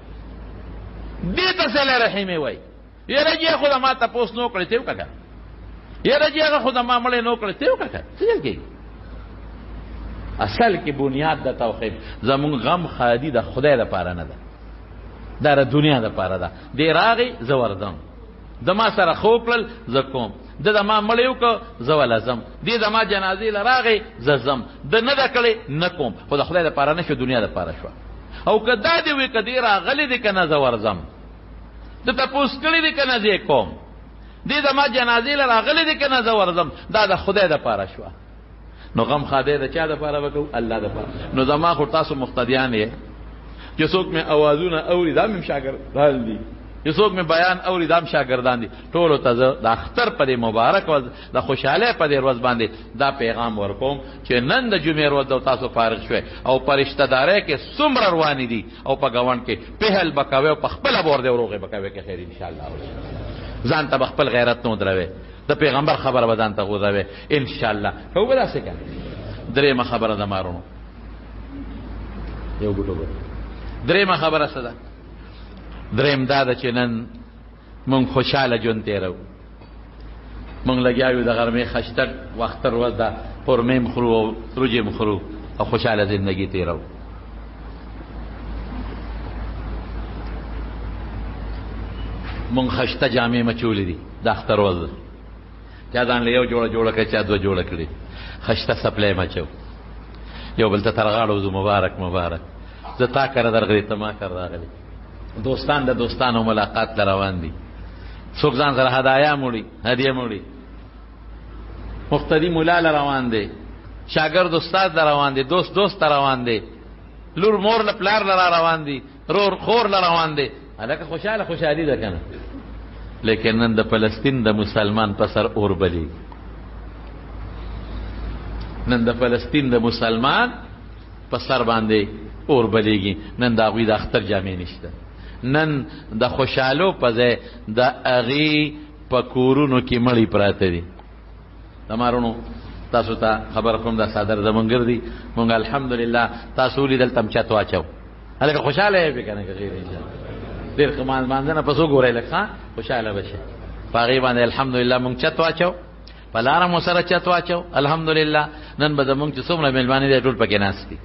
[SPEAKER 1] دې ته صلی رحمه وای یره خو ما تاسو نو کړی ته وکړه یره خو ما مړ نو کړی ته وکړه څه کې اصل کې بنیاد د توحید زمون غم خادي د خدای لپاره نه ده د دنیا لپاره ده دی راغي زوردم د ما سره خوکل زکوم د ما مړیو کو زول اعظم دې د ما جنازې لراغي ززم د نه دکړې نکوم خو د خدای لپاره نشو دنیا لپاره شو او کدا دې وی کدی راغلي دې کنه زورزم د تاسو کړي دې کنه دې کوم دې د ما جنازې لراغلي دې کنه زورزم دا د خدای لپاره شو نو غم خاده د چا لپاره وکاو الله لپاره نو زما خو تاسو مقتدیان یې چې څوک مې اوازونه اوري دا مې شاګردان دي یسوک میں بیان اوری دام شاگردان دي ټولو ته د اختر په مبارک او د خوشاله په ورځ باندې دا پیغام ورکوم چې نن د جمعې ورځ تاسو فارغ شوي او پرشتہ داري کې څومره رواني دي او په غوان کې پهل بکاوي او په خپل بور دی وروغه بکاوي کې خیر ان شاء الله ځان ته خپل غیرت نو دروي د پیغمبر خبره بدان ته غوځوي ان شاء الله هو بلا څه کوي درېمه خبره ده مارونو یو ګټو درېمه خبره څه ده دریم دا چې نن مونږ خوشاله جون تیرو مونږ لګیاو د غرمې خشتک وخت تر ورځ دا پرمې مخرو او روجې مخرو او خوشاله ژوندۍ تیرو مونږ خشته جامې مچولې دي د اختر ورځ چا ځان له یو جوړه کړه، چا دوه جوړه کړي، خشته سپلی مچو، یو بل ته تر غاړه وځو مبارک مبارک، زه تا کره درغلی ته ما کره راغلی. دوستان د دوستانو ملاقات ته روان دي، څوک ځان سره هدایا موړي، هدیه موړي، مقتدي مولا له روان دی، شاګرد استاد له روان دی، دوست دوست ته روان دی، لور مور له پلار له روان دی، رور خور له روان دی. هلکه خوشحالي ده که نه؟ لیکن نن د فلسطین د مسلمان په سر اور بلیږي، نن د فلسطین د مسلمان په سر باندې اور بلیږي. نن د هغوی د اختر جامې نشته، نن د خوشحالو په ځای د هغې په کورونو کې مړي پراته دي. تمارونو تاسو ته خبر کوم، دا صادر زمونږ ګرځي، مونږ الحمدلله تاسو ولیدل تم چت واچو. هلکه خوشحاله یې پې که نه که غیر انشاءالله ډېر ښه مانځنه پس وګورئ لږ ښه خوشحاله به شئ. په هغې باندې الحمدلله مونږ چت واچو، په لاره مو سره چت واچو الحمدلله. نن به زمونږ چې څومره مېلمانه دي ټول پکې ناست دي،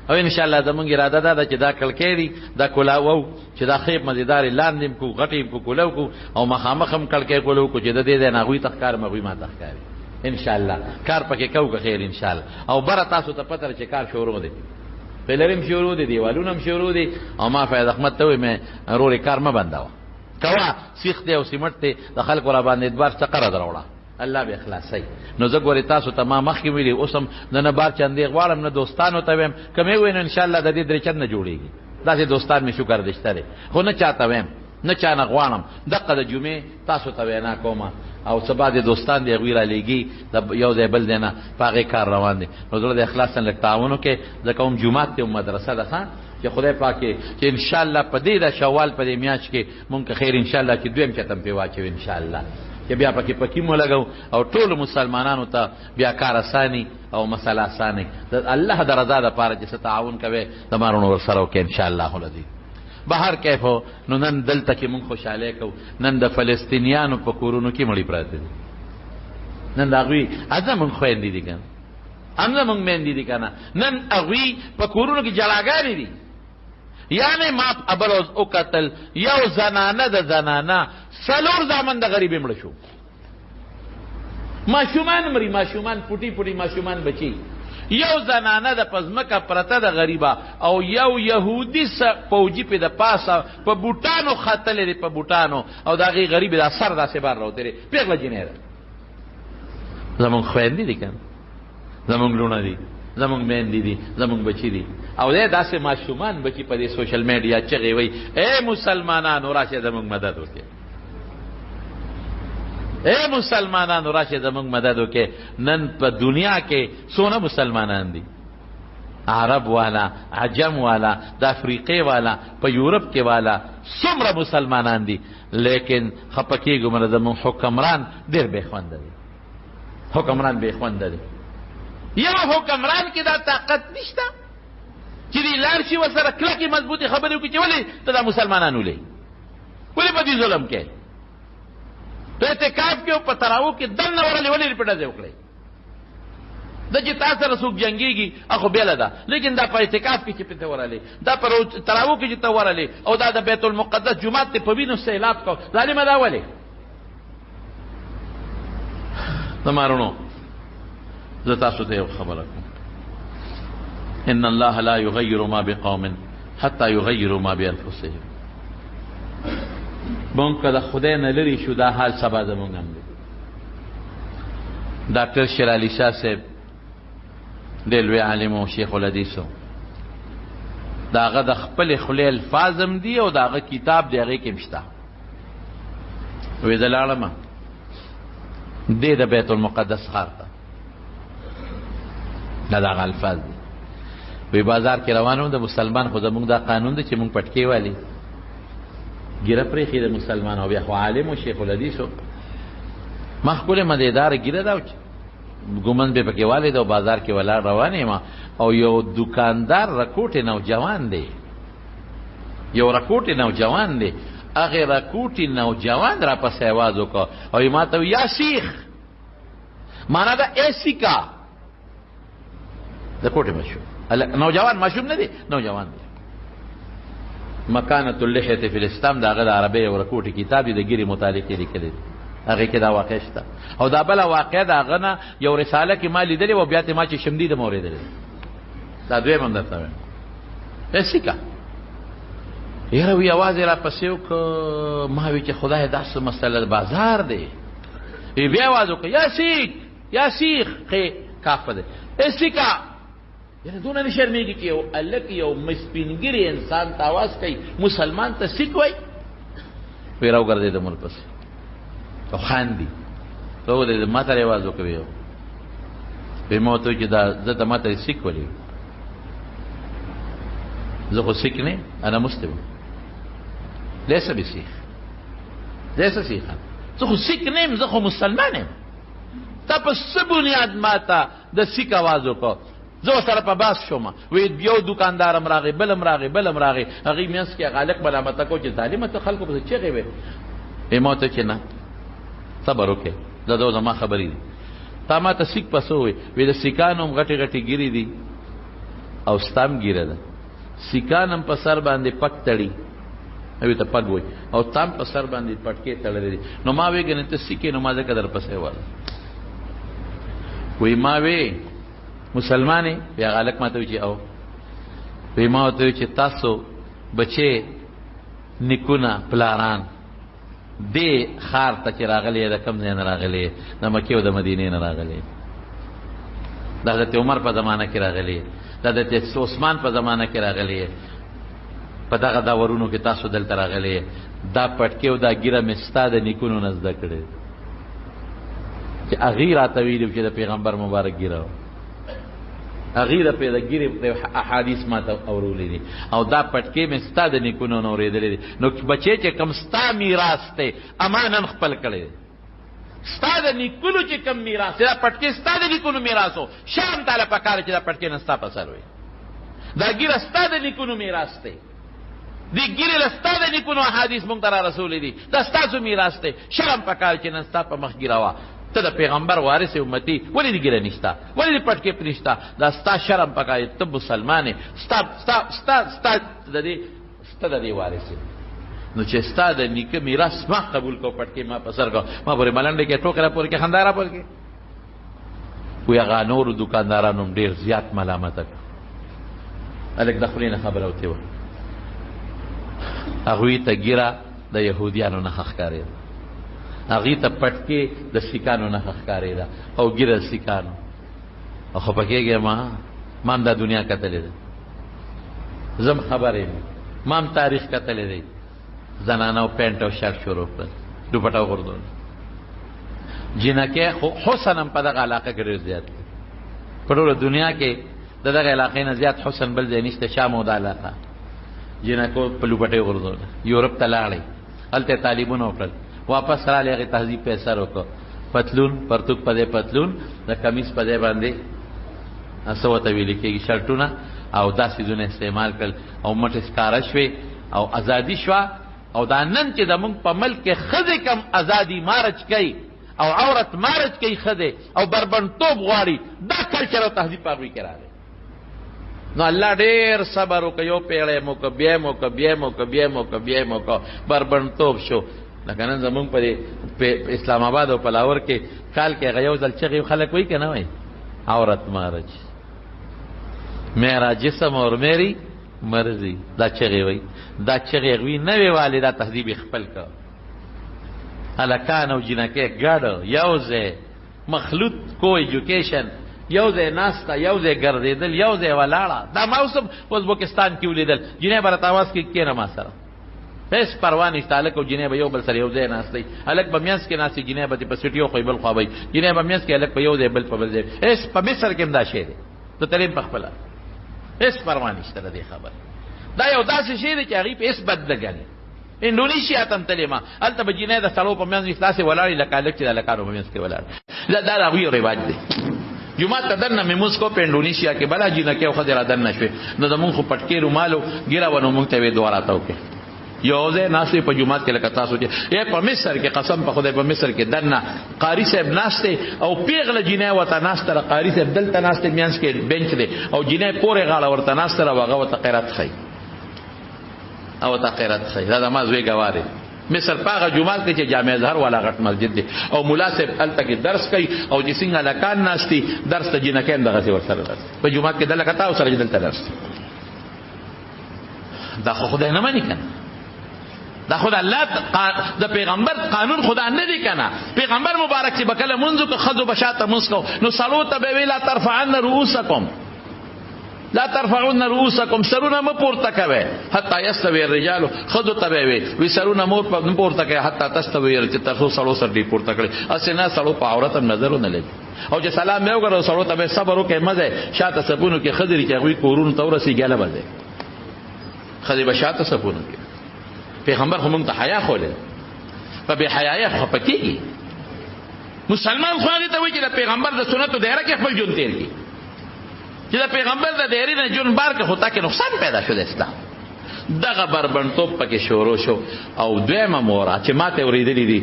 [SPEAKER 1] او انشاءالله زمونږ اراده دا ده چې دا کړکۍ دي، دا کولاو چې دا خیب مزیدارې لاندې م کړو، غټې م کړو، کولو کړو، او مخامخ هم کړکۍ کولو کړو چې د دې ځای نه هغوی ته ښکارم، هغوی ما ته ښکاري. انشاءالله کار پکې کوو که خیر انشاءالله. او بره تاسو ته پته ده چې کار شروع دی، پیلرې هم شروع دي، دیوالونه هم شروع دي. او ما فیض احمد ته وایي مې رورې کار مه بندوه، کوه سیخ دی او سیمټ دی، د خلکو را باندې اعتبار شته قرض راوړه، الله به اخلاصوي. نو زه ګورې تاسو ته ما مخکې ویلي، اوس هم نه بار چندې غواړم، نه دوستانو ته ویم، که مې ووایي نو انشاءالله د دې درې چند نه جوړېږي. داسې دوستان مې شکر دې شته دی، خو نه چاته ویم، نه چا نه غواړم. دقه د جمعې تاسو ته وینا کومه، او څه بعضې دوستان دی هغوی رالیږي د یو ځای بل دی نه، په هغې کار روان دی. نو زړه د اخلاص نه لږ تعاون وکړئ، ځکه هم جومات دی هم مدرسه ده ښه، چې خدای پاک چې انشاءالله په دې د شوال په دې میاشت کې مونږ که خیر انشاءالله چې دویم چتم پې واچوي انشاءالله، چې بیا پکې پکیم ولګو او ټولو مسلمانانو ته بیا کار اساني او مسله اساني. د الله د رضا دپاره چې څه تعاون کوئ د مارونو ورسره وکړئ انشاءالله العظیم. بهر کیف هو، نو نن دلته کې مونږ خوشحالی کوو. نن د فلسطینیانو په کورونو کې مړي پراته دي، نن د هغوی هغه مونږ خویندې دي که نه، همزه مونږ میندې دي که نه، نن هغوی په کورونو کې جلاګانې دي. یعنې ما ابل وکتل یو زنانه د زنانه 4 زامن د غریبې مړه شو، ماشومان مري، ماشومان پوټي پوټي ماشومان بچي، یو زنانه د پزمکه پرته د غریبه، او یو یهودي فوجي په د پاسه په بوټانو ختلې دی، په بوټانو، او د هغې غریبې دا سر داسې بار راوتلی، پېغله جینۍ ده. زمونږ خویندې دي که نه، زمونږ لوڼه دي، زمونږ میندې دي، زمونږ بچي دي. او دی داسې ماشومان بچي په دې سوشل میډیا چغې وایي ای مسلمانانو راشئ زمونږ مدد وکړئ، اے مسلمانانو راشئ زمونږ مدد وکړئ. نن په دنیا کې څونه مسلمانان دي، عرب والا، عجم والا، د افریقې والا، په یورپ کې والا، څومره مسلمانان دي. لیکن خفه کېږو مله زمونږ حکمران ډېر بې خونده دی، حکمران بې خونده دی. یو حکمران کې دا طاقت نشته چې دی لار شي ورسره کلکې مضبوطې خبرې وکړي چې ولې ته دا مسلمانان ولې په دې ظلم کې په اعتکاف کې او په تراوو کې دننه ورلې ولې په ډزې وکړئ. دا چې تا سره څوک جنګېږي هغه بېله ده، لیکن دا په اعتکاف کې چې پته ورلې، دا په تراوو کې چې ته ورلې، او دا د بیت المقدس جومات ته په وینو سیلاب کو، ظالمه دا ولې؟ دمارونو زه تاسو ته یو خبره کوم، ان الله لا یغیر ما بقوم حتی یغیروا ما بانفسهم. مونږ که د خدای نه لرې شو دا حال سبا زمونږ هم دی. ډاکټر شیر علي شاه صاحب ډېر لوی عالم و، شیخ الحدیث و، د هغه د خپلې خولې الفاظ هم دي او د هغه کتاب دی هغې کې هم شته. وایي زه لاړم دې د بیت المقدس ښار ته، دا د هغه الفاظ دي. وی بازار کې روان وم، د مسلمان خو زمونږ دا قانون دی چې مونږ پټکې والي ګیره پرېښي د مسلمان، او بیا خو عالم و شیخ الحدیث و، ما ښکلې مزېداره ګیره ده ګومند به پکې والې ده، او بازار کې ولاړ روان یم، او یو دکاندار رکوټې نوجوان دی، یو رکوټې نوجوان دی، هغې رکوټې نوجوان را پسې اواز وکړه او ما ته یا شیخ، معنا ده ای سیکا، د کوټې مشهور نوجوان، ماشوم نه دی، نوجوان دی. مکانة اللحیة فی الاسلام د هغه د عربۍ یو رکوټې کتاب دی، د ګیرې متعلق یې لیکلی دی. هغې کې دا واقع شته. او دا بله واقع د هغه نه یو رساله کې ما لیدلې وه، بیا ترې ما چې شمدي د ما اورېدلې. دا دویم هم درته وایم. سیکه یاره وی اواز یې راپسې وکړه، ما وی چې خدای دا څه مسله بازار دی. بیا اواز وکړه یا سیک یا سیخ کافه دی سیکه. یعنی دونه نه شرمېږي چې یو هلک یو سپینګري انسان ته اواز کوي، مسلمان ته سیک وایي. وی راوګرځېده مول پسې او خاندي. راودرېده ما ته اواز وکړې وی ما ورته وایي چې دا زه ته ما ته سیک ولې زه خو سیک نه انا مسلم ليس بسیخ ليس سیخا. زه خو سیک نه یم، زه خو مسلمان یم. تا په څه بنیاد ما ته د سیک اواز وکړو؟ زه ورسره په باس شوم. وی یو دوکاندار هم راغی، بل هم راغی، بل هم راغی. هغې منځ کې هغه هلک ملامته کو چې ظالمه ته خلکو پسې چغې وې. وی ما ورته چې نه صبر وکړې، دا دو زما خبرې دي. تا ما ته سیک پسې ووی. وی د سیکانو هم غټې غټې ګیرې دي او ستا هم ګیره ده. سیکان هم په سر باندې پک تړي، اوی ته پګ وایي، او تا هم په سر باندې پټکې تړلې دي. نو ما وی ګنې ته سیکې، نو ما ځکه در پسې واله. وی ما وی مسلمانې؟ بیا هغه هلک ما ته وی چې او. وی ما ورته وی چې تاسو بچې نیکونه پلاران دې ښار ته چې راغلی د کوم ځای نه راغلی؟ د مکې او د مدینې نه راغلی. د حضرت عمر په زمانه کې راغلی، د حضرت عثمان په زمانه کې راغلی. په دغه داورونو کې تاسو دلته راغلی. دا پټکې او دا ګیره مې ستا د نیکونو نه زده کړې چې هغې راته ویلي چې د پیغمبر مبارک ګیره وه. هغې د ګیرې احادیث ما ته اورولې دي، او دا پټکې مې ستا د نیکونو نه اورېدلې دي. نو بچې چې کوم ستا میراث دی اما نن خپل کړی دی. ستا د نیکونو چې کوم میراث دی، دا پټکې ستا د نیکونو میراث و. شام تاله پکار چې دا پټکې نه ستا په سر وي. دا ګیره ستا د نیکونو میراث دی. دې ګیرې له ستا د نیکونو احادیث مونږ ته را رسولې دي. دا ستاسو میراث دی. شرم پکار چې نن ستا په مخ ګیره وه. ته د پیغمبر وارث امتی، ولې دې ګیره نشته؟ ولې دې پټکې پرې نشته؟ دا ستا شرم پکار، ته مسلمان یې، ستا د دې وارث یې. نو چې ستا د نیکه میراث ما قبول کو، پټکې ما په سر کو، ما پورې ملنډې کې ټوکې را پورې کې خندا را پورې کې. وی هغه نورو دوکاندارانو هم ډېر زیات ملامته کړه. هلک د خولې نه خبره وتې وه. هغوی ته ګیره د یهودیانو نښه ښکارېده، هغې ته پټکې د سیکانو نښه ښکارېده او ګیره د سیکانو. او خفه کېږې ما هم دا دنیا کتلې ده، زه هم خبر یم، ما هم تاریخ کتلی دی. زنانو پینټ او شرټ شروع کړل، دوپټه وغورځول. جینکې حسن هم په دغه علاقه کې ډېر زیات دی. په ټوله دنیا کې د دغه علاقې نه زیات حسن بل ځای نشته. شام او د علاقه جینکو په لوپټې وغورځوله. یورپ ته لاړې، هلته تعلیمونه وکړل، واپس راغلې، هغې تهذیب په اثر وکړو. پتلون پرتوک په ځای پتلون، د کمیس په ځای باندې څه ورته ویلې کېږي شرټونه، او دا څیزونه استعمال کړل، او مټې ښکاره شوې او ازادي شوه. او دا نن چې د مونږ په ملک کې ښځې کم ازادي مارج کوي او عورت مارج کوي ښځې او بربنډتوب غواړي، دا کلچر او تهذیب په هغوی کې راغی. نو الله ډېر صبر وکړه، یو پیړۍ مو وکړه، بیا یې مو وکړه، بیا یې مو وکړه، بیا یې مو وکړه، بیا یې مو وکړه، بربنډتوب شو. لکه نن زمونږ په اسلام آباد او په لاهور کې کال کې هغه یو ځل چغې خلک وایي که نه وایي؟ عورت مارج، میرا جسم اور میری مرضی، دا چغې وایي. دا چغې هغوی نه وې والې، دا تهذیب یې خپل کړ. هلکان او جینکې ګډ یو ځای، مخلوط کو ایجوکیشن، یو ځای ناسته، یو ځای ګرځېدل، یو ځای ولاړه. دا ما اوس هم په ازبکستان کې ولیدل. جینۍ به راته اواز کړي کښېنه ما سره، هېڅ پروا نشته. هلک او جینۍ به یو بل سره یو ځای ناست دی. هلک به منځ کې ناست وي، جینۍ به په سټیو خو بل خوا وي. جینۍ به منځ کې، هلک په یو ځای بل په بل ځای. هېڅ په مصر کې هم دا شی دی، ته تلیم په خپله، هېڅ پروا نشته د دې خبره. دا یو داسې شی دی چې هغې په هېڅ بد نه ګڼي. انډونیشیا ته هم تلې ما، هلته به جینۍ د سړو په منځ کې داسې ولاړې لکه هلک چې د هلکانو په منځ کې ولاړ. دا د هغوی رواج دی. جمعه ته دننه مې مونځ کو په انډونیشیا کې، بله جینکې او ښځې را دننه شوې. نو د مونږ خو پټکې رومالو ګیره وه، نو مونږ ته یې دعا راته وکړې. یو ځای ناست په جومات کې لکه تاسو چې په مصر کې، قسم په خدای په مصر کې دننه قاري صاحب ناست دی او پیغله جینۍ ورته ناسته ده. قاري صاحب دلته ناست دی، منځ کې بینچ دی، او جینۍ پورې غاړه ورته ناسته ده، او هغه ورته قرات ښایي او ورته قرات ښایي. دا زما زوی ګواه دی، مصر پاغه جمعات کې چې جامع اظهر والا غټ مسجد دی او مولا صاحب الته کې درس کوي او چې څنګه لکان ناشتي درس ته جنکین دغه څه ورسره په جمعات کې دلته کتا او سره دلته درس دا خو خدای نه مانی کنه دا خدای الله د پیغمبر قانون خدا نه دی کنه پیغمبر مبارک چې بکله منځو که خذو بشاته مسکو نو صلوت به ویلا ترفعن رؤوسکم لا ترفعون رؤوسکم سرونه مپورته کوي حتی یستوی الرجال خذو تبوي وی سرونه مور په پورته کوي حتی تستوی چې تاسو سلو سر دی پورته کړي اسنه سلو په عورت نظر نه لګي او چې سلام یو غره سلو ته صبر وکي مزه شاته سپونو کې خضری چې غوي کورون تورسي ګاله بده خدي بشاته سپونو کې پیغمبر هم ته حیا خوله په به حیا خپکیږي مسلمان خو دې ته وی چې پیغمبر د سنتو دایره کې خپل جون تیر کی چې د پیغمبر د دایره نه جون بار کې هوتا کې نقصان پیدا شو د اسلام دغه بربنټوب پکې شروع شو او دویمه مورا چې ماته ورېدلې دي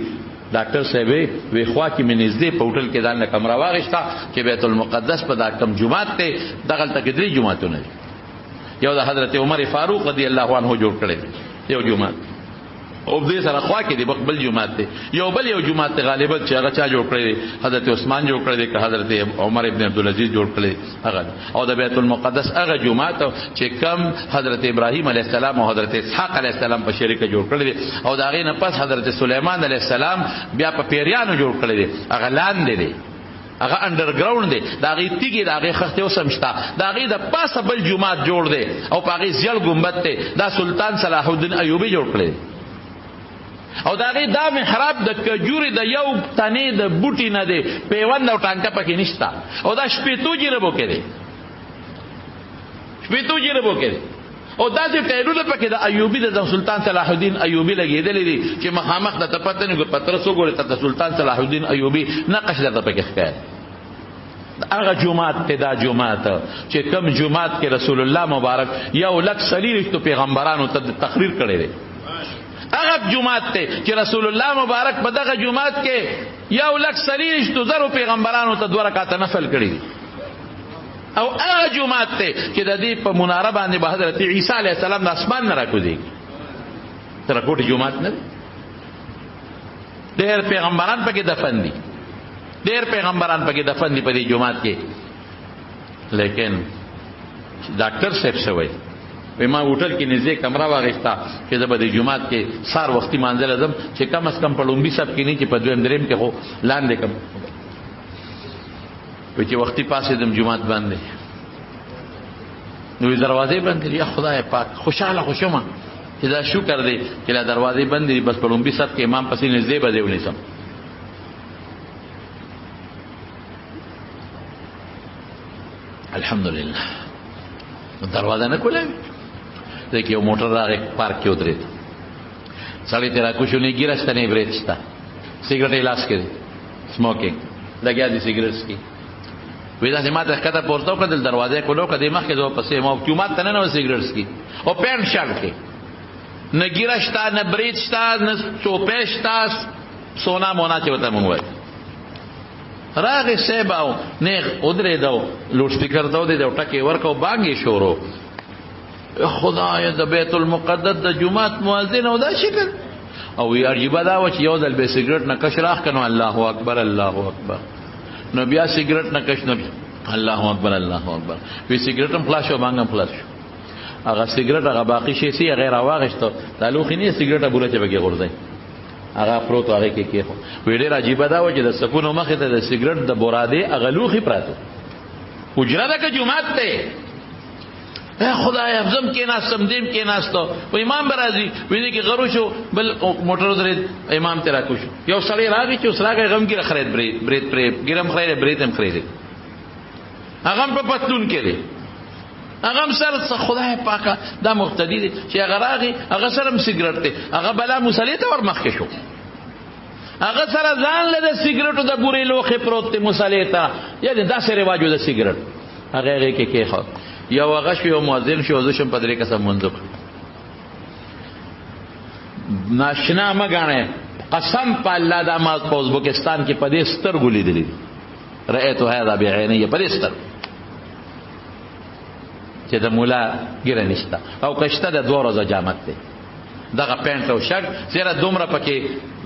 [SPEAKER 1] ډاکټر صاحب وی خوا کې منځدې په هوټل کې دانه کمره واغښتا چې بیت المقدس په دا کم جمعات ته دغه تک درې جمعاتونه یو د حضرت عمر فاروق رضی الله عنه جوړ کړی یو جمعات او دې سره خوا کې دی بل جمعات دی یو بل یو جمعات غالبا چې هغه چا جوړ کړی حضرت عثمان جوړ کړی که حضرت عمر ابن عبدالعزيز جوړ کړی هغه او د بیت المقدس هغه جمعات چې کم حضرت ابراهیم علیه السلام او حضرت اسحاق علیه السلام په شریکه جوړ کړی او دا غي نه پس حضرت سليمان علیه السلام بیا په پیریانو جوړ کړی دی هغه لاندې دی هغه انډرګراوند دی دا غي تیګي دا غي خخته وسمشتا دا غي د پاسه بل جمعات جوړ دی او پاغي زیل ګمبد ته دا سلطان صلاح الدین ایوبی جوړ کړی او دا غي دا محراب د کجوري د یو تنه د بوټي نه دی پیوند او ټانکه پکې نشتا او دا شپېتو جربو کړي او دا چې ټایرونه پکې د ایوبی د سلطان صلاح الدین ایوبی لګیدلې دي چې مخامخ د تپتن کو پترسو ګورې ته سلطان صلاح الدین ایوبی نقش درته پکې ښکار هغه جمعات ته دا جمعات چې کم جمعات کې رسول الله مبارک یو لک سلیریشتو پیغمبرانو ته تقریر کړی دی هغه جمعات ته چې رسول الله مبارک په دغه جمعات کې یو لک سلیریشتو زرو پیغمبرانو ته 2 رکعات نفل کړی او هغه جمعات ته چې د دې په مناره باندې به حضرت عیسی علیه السلام د اسمان نه راکوزي تر کوټه جمعات نه ډېر پیغمبران پکې دفن دي په دې جمعات کې لیکن ډاکټر صاحب شوی ما هوټل کې نږدې کمره واغښتا چې د بده جمعات کې سار وختي مانځل اعظم چې کم از کم په لومبي صاحب کې نه چې په دویم دریم کې خو لاندې کم و چې وختي پاسې د جمعات باندې نو دروازې بند کړې یا خدای پاک خوشاله خوشما چې دا شکر دی چې لا دروازې بند دي بس په لومبي صاحب کې امام پسې نږدې بده ونیسم الحمدلله دروازه نه کولای دغه یو موټر راغی پارک کې ودرېد سړی تیرا کوشو نه ګیرسته نه بریچتا سیګریټ لاس کې سموکینګ لګیا دي سیګریټس کې وېدا چې ماته کته پورته کړل دروازه کولو کدي مخ کې دوه پسې مو کیومات نه نو سیګریټس کې او پینټ شارټ کې نه ګیرستا نه بریچتا نه چوپېشتا سونا مونا چې وته مونږ وای راغی سیباو نه ودرېدو لوډ سپیکر ته ودرېدو ټکي ورکو باغې شورو خدای د بیت المقدس د جمعات مؤذن او دا شکل او یې عجیب دا و چې یو ځل به سیګریټ نه کش راخ کنو الله اکبر نو بیا سیګریټ نه کش نو الله اکبر وی سیګریټ هم فلاش او باندې فلاش هغه سیګریټ هغه باقی شي سي غیر واغشتو تعلق نه سیګریټ ابوله چې بګي غورځي هغه پروت هغه کې وی ډیر عجیب دا و چې د سکونو مخه ته د سیګریټ د بوراده اغلوخي پراته حجره د جمعات ته خدای افزم کې ناستم دیم کې ناستو و امام برازي ویني کې غرو شو بل موټر درې امام تیرا کو شو یو سړی راغی چې اوس راغی غم کې خرید برید پرې ګرم خرید برید هم خرید هغه په پتلون کې دی هغه سره خدای پاکه دا مقتدی دی چې هغه راغی هغه سره سیګریټ ته هغه بلا مصلی ته ور مخ کې شو هغه سره ځان له سیګریټو د ګوري لوخه پروت ته مصلی ته یعنی دا سره واجو د سیګریټ هغه کې خو یو هغه شو مؤذن شو زشم پدری قسم منځو ناشنا مګانه قسم په الله د ما پوزبکستان کې پدې ستر ګولې دي رأيت هذا بعيني پدې ستر چې د مولا ګره نشتا او کشته د 2 ورځې جامت ده دغه پینټ او شرټ زیره دومره پکې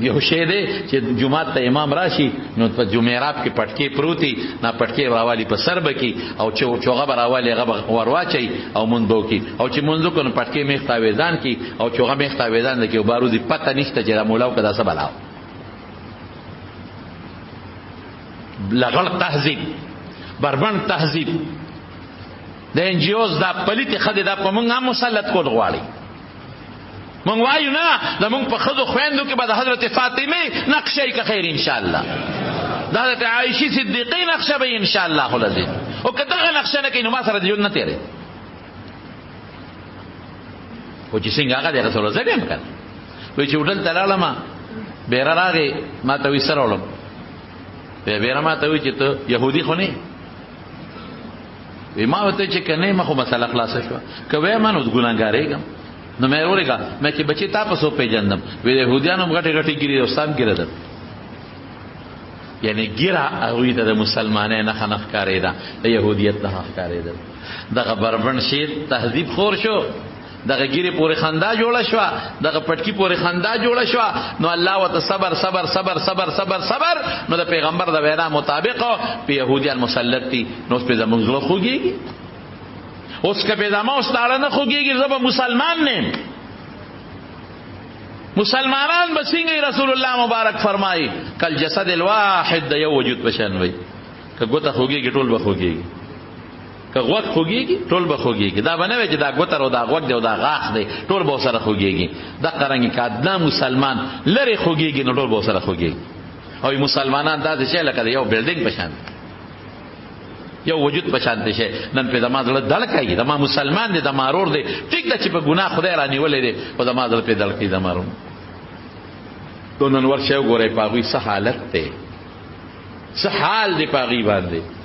[SPEAKER 1] یو شی دی چې جمعات ته امام راشي نو په جمعرات کې پټکی پروتي نه پټکی راوالي په سر بکی او چوغه راوالي هغه ورواچي او مونږ کی او چې مونږ کو پټکی میخ تاویزان کی او چوغه میخ تاویزان کی او بارودی پته نشته چې مولاو کدا څه بلاو لغړ تهذیب بربند تهذیب د ان جی اوز دا پلیت خدای دا په مونږه مسلط کول غواړي مونږ وایو نه د مونږ په خدو خويندو کې به د حضرت فاطمه نقشه کې خیر ان شاء الله د حضرت عائشه صدیقه نقشه به ان شاء الله العزیز او کله نقشه نه کینو ما سره د جنت لري او چې څنګه هغه د رسول الله زګم کړ وای چې وډل تلاله ما بیره راغی ما ته وسره ولم بیره ما ته وای چې ته يهودي خو نه ما وته چې کنه ما خو مسله خلاص شو کوي ما نو ګناګارېګم نو مې ورګه مې چې بچی تاسو په جنم وی يهوديانو غټي غټي ګيري او سام ګيره ده یعنی ګيره هغه ته مسلمانانه نه خنخ کاری ده د يهوديت نه خنخ کاری ده دغه بربند شي تهذیب خور شو دغه ګيري پورې خندا جوړه شو دغه پټکی پورې خندا جوړه شو نو الله وت صبر صبر صبر صبر صبر صبر نو د پیغمبر د وینا مطابق په يهوديان مسلط دي نو په زموږ زړه خوږيږي اوس کبه زما استاد نه خوږيږي زب مسلمان نه مسلمانان بسنګي رسول الله مبارک فرمایي کل جسد الواحد د یو وجود بشن وي کګوته خوږيږي ټول به خوږيږي کغوت خوږيږي ټول به خوږيږي دا بنوي چې دا ګوتر او دا غوږ دی او دا غاښ دی ټول به سره خوږيږي دا قرانګي کادنا مسلمان لری خوږيږي نو ټول به سره خوږيږي او مسلمانان دا چې لکه یو بلډینګ بشن یو وجود بشانته شي نن په دماغ له دلکایي دما مسلمان دي دما رور دي ټیک د چې په ګناه خدای رانی ولې دي په دماغ له په دلکې دما رور تو نن ورشه وګورئ پاغوي څه حالت ته څه حال دی پاغي باندې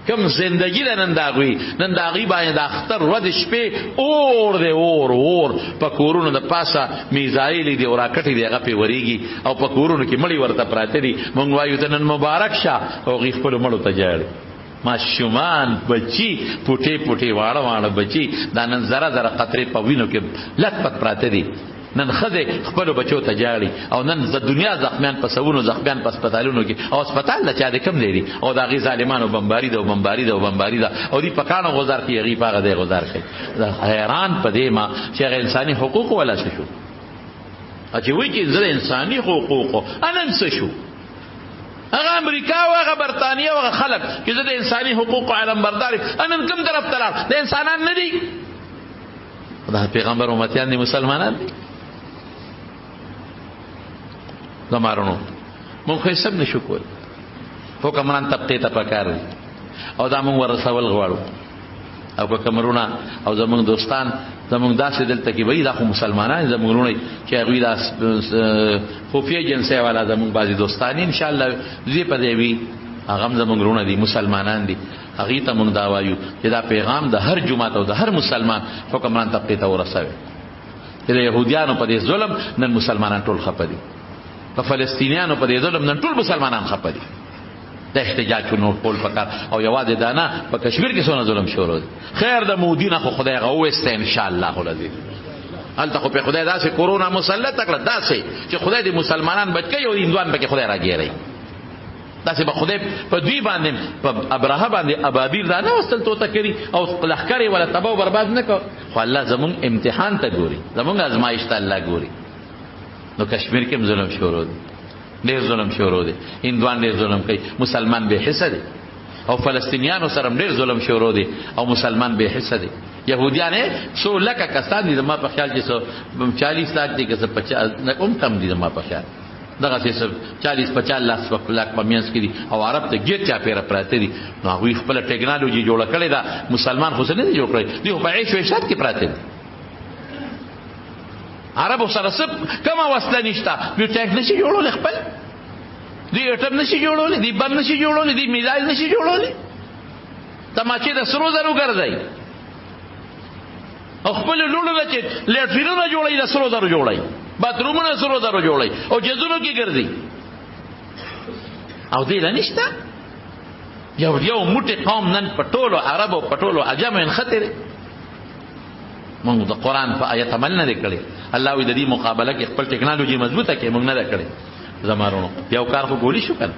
[SPEAKER 1] کم زندگی ده نن داغوی باندې د اختر ورځ شپې اور دی اور په کورونو د پاسه میزایل دی او راکټي دی هغه په وریږي او په کورونو کې مړی ورته پراته دي مونږ وایو ته نن مبارک شه او غي خپل مړو ته جاړي ماشومان بچی پټي واړه بچی دا نن زره قطرې په وینو کې لټ پټ پراته دي نن خزه خپل بچو ته جاړي او نن د دنیا زخمیان په سونو زخمیان په هسپتالونو کې او هسپتال لا چا د کم دی او دا غي ظالمانو بمباری دا او دی پکانو غزار کی غي پاغه دی غزار کوي حیران پدې ما چې انساني حقوق ولا شو چې وایي چې زره انساني حقوق انن څه شو هغه امریکا او هغه برتانیه او هغه خلک چې د انساني حقوق علم برداري انن کوم طرف تلل د انسانان نه دي دا پیغمبر امتیان دي مسلمانان دي زمارونو مونږ هیڅ سم نشو کول حکمران طبقه ته پکار او دا مونږ ورسول غواړو او په کمرونه او زمونږ دوستان زمونږ داسې دلته کې وای دا خو مسلمانان زمونږ چې هغه د خفیه جنسي والا زمونږ بعضي دوستان ان شاء الله دې په دی وی هغه زمونږ دي مسلمانان دي هغه ته مونږ دا وایو چې دا پیغام د هر جمعه او د هر مسلمان حکمران طبقه ته ورسوي چې د يهوديانو په دې ظلم نن مسلمانان ټول خپه دي په فلسطینیانو په دې ظلم نن ټول مسلمانان خپه دي د احتجاج نور ټول پکار او یوازې دانا په کشمیر کې څونه ظلم شروع دي خیر د مودینه خو خدای غوښته ان شاء الله العزیز الته خو په خدای داسې کورونا مسلط کړه داسې چې خدای دې مسلمانان بچي او هندوان پکې خدای راګیری داسې به خدای په دوی باندې په ابراهه باندې ابابیل دا نه وستل توته کړي او لخرې ولا تباہ او برباد نه کو خو الله زمون امتحان ته ګوري زمون ازمایش ته الله ګوري نو کشمیر کې ظلم شروع دي ډېر ظلم شروع دي هندوان ډېر ظلم کوي مسلمان به حصہ دي او فلسطینیانو سره ډېر ظلم شروع دي او مسلمان به حصہ دي يهوديان 100 لک کسان دي ما په خیال چې 40 لک دي که 50 نه کم دي ما په خیال دغه څه 40-50 لک پمینس کې دي او عرب ته ګیټ چا پیره پراته دي نو هغه خپل ټیکنالوژي جوړ کړی دا مسلمان خو نه جوړ کړی دی په عيش او عشرت کې پراته دي عربو سره سب کما وسله نشته یو ټیکنالوژي جوړول خپل دی اټم نشي جوړول دی بم نشي جوړول دی میزایل نشي جوړول تماچې د سرو زرو ګرځي او خپل لولو د چې لټرینونه جوړي د سرو زرو جوړي باترومونه سرو زرو جوړي او جزونو کې ګرځي او دی نشته یو موټی قوم نن پټولو عربو پټولو عجم ان خطر موږ د قران په آیت عمل نه کړی. الله وی د دې مقابله کې خپل ټیکنالوژي مضبوطه کې موږ نه کړی. زمارونو یو کار خو ګولی شو کنه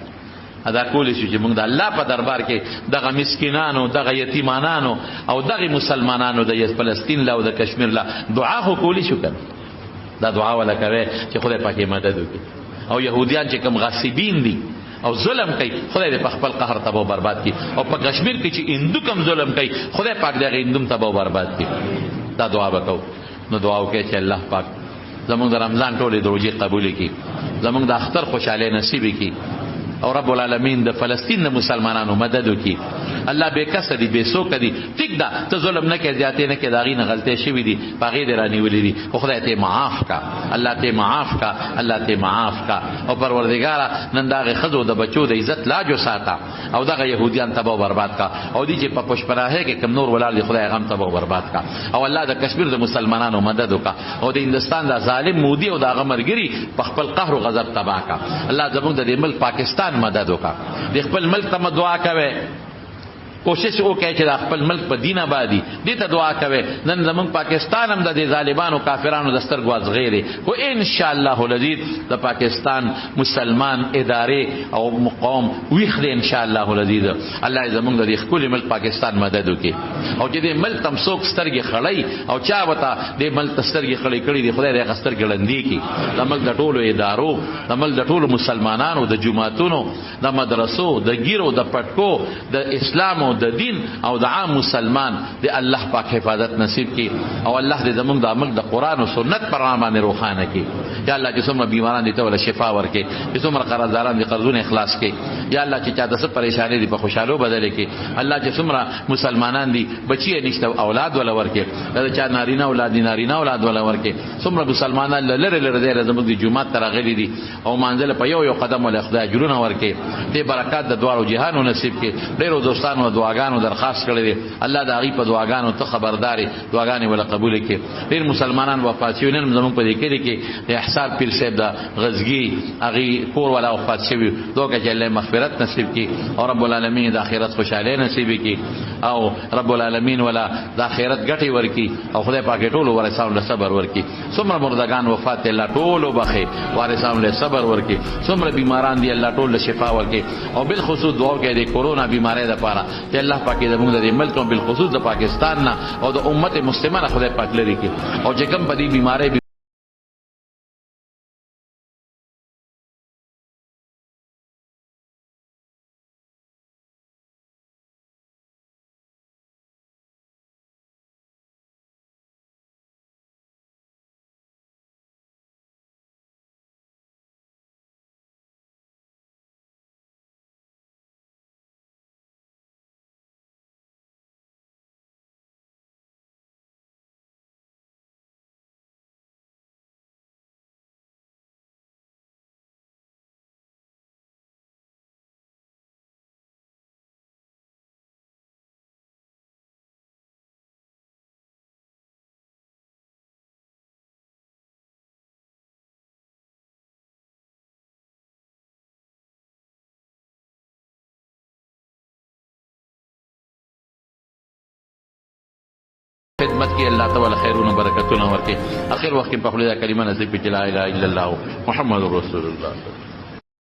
[SPEAKER 1] ادا کولی شو چې موږ د الله په دربار کې دغه مسکینانو دغه یتیمانانو او دغه مسلمانانو د فلسطین لا او د کشمیر لا دعا خو کولی شو کنه. دا دعا ولا کوي چې خدای پاک یې مدد وکړي. او يهوديان چې کوم غاصبین دي او ظلم کوي خدای دې په خپل قهر تباہ برباد کړي. او په کشمیر کې چې هندو کم ظلم کوي خدای پاک دې هندوم تباہ برباد کړي. دا دعا وکاو. نو دعا وکړي چې الله پاک زمونږ د رمضان ټولې د روزې قبول کړي، زمونږ د اختر خوشاله نصیب کړي، او رب العالمین د فلسطین د مسلمانانو مدد وکړي. الله بے کس دی بے سوک دی ټیک دا ته ظلم نه کې زیاتې نه کې داغي نه غلطي شوی دي باغې دې رانیولې دي خو خدای ته معاف کا، الله ته معاف کا، الله ته معاف کا. او پروردگار نن داغه خزو د بچو د عزت لاجو ساته او دغه يهوديان تباہ برباد کا. او دي چې په پښپراهه کې کم نور ولال دي خدای غم تباہ برباد کا. او الله د کشمیر د مسلمانانو مدد وکا. او د هندستان د ظالم مودي او دغه مرګري په خپل قهر او غضب تباہ کا. الله زموږ د ملک پاکستان مدد وکا. د خپل ملک ته دعا کوي، کوشش وکړي چې د خپل ملک په دین آبادی دې ته دعا کوي. نن زمونږ پاکستان هم د دې ظالمانو کافرانو د سترګو ازغېري خو ان شاء الله العزیز د پاکستان مسلمان ادارې او مقام ویخ دې ان شاء الله العزیز. الله زمونږ د دې خپل ملک پاکستان مدد وکړي. او چې دې ملک تم څوک سترګې خړی او چا وتا دې ملک سترګې خړی کړي دې خدای دې غستر ګلندې کی. د ملک د ټولو ادارو، د ملک د ټولو مسلمانانو، د جماعتونو، د مدرسو، د ګیرو، د پټکو، د اسلام د دین او د عام مسلمان د الله پاک حفاظت نصیب کی. او الله دې زمونږ د عمل د قران او سنت پر باندې روخانه کی. یا الله چې څومره بیماران دي ته ول شفا ورکړي، چې څومره قرضداران دي قرضونه اخلاص کړي. یا الله چې چا د څه پریشانی دي په خوشاله بدل کړي. الله چې څومره مسلمانان دي بچي نشته اولاد ولا ورکړي، دا چا نارینه اولاد دي نارینه اولاد ولا ورکړي. څومره مسلمانان لره لره دي زموږ د جمعه ترغلي دي او مانځل په یو قدم ول خدای اجرونه ورکړي. دې برکات د دوارو جهانو نصیب کړي. ډیرو دوستانو دعاګانو درخواست کړی دی، الله د هغې په دعاګانو ته خبرداري دعاګانې ولا قبول کړي. ډېر مسلمانان وفات شوي، نن زموږ په دې کلي کې د احسان پیر صاحب د غزګي هغې کور والا وفات شوي. دعا کوي چې الله مغفرت نصیب کړي او رب العالمین د آخرت خوشحالۍ نصیب کړي او رب العالمین ولا د آخرت ګټې ورکړي او خدای پاک ټولو وارثانو له صبر ورکړي. څومره مردگان وفات الله ټولو بخي، وارثانو له صبر ورکړي. څومره بیماران دي الله ټول له شفا ورکړي. او بالخصوص دعا کوي د کورونا بیماری لپاره چې الله پاک زموږ د ملک او بالخصوص د پاکستان نه او د امت مسلمه نه خدای پاک لري کړي. او چې کوم په دې بیماری خدمت کی اللہ تعالی خیرون برکتون ورکے. اخر وقت په خپل کلمه نصیب کړي لا اله الا الله محمد رسول الله.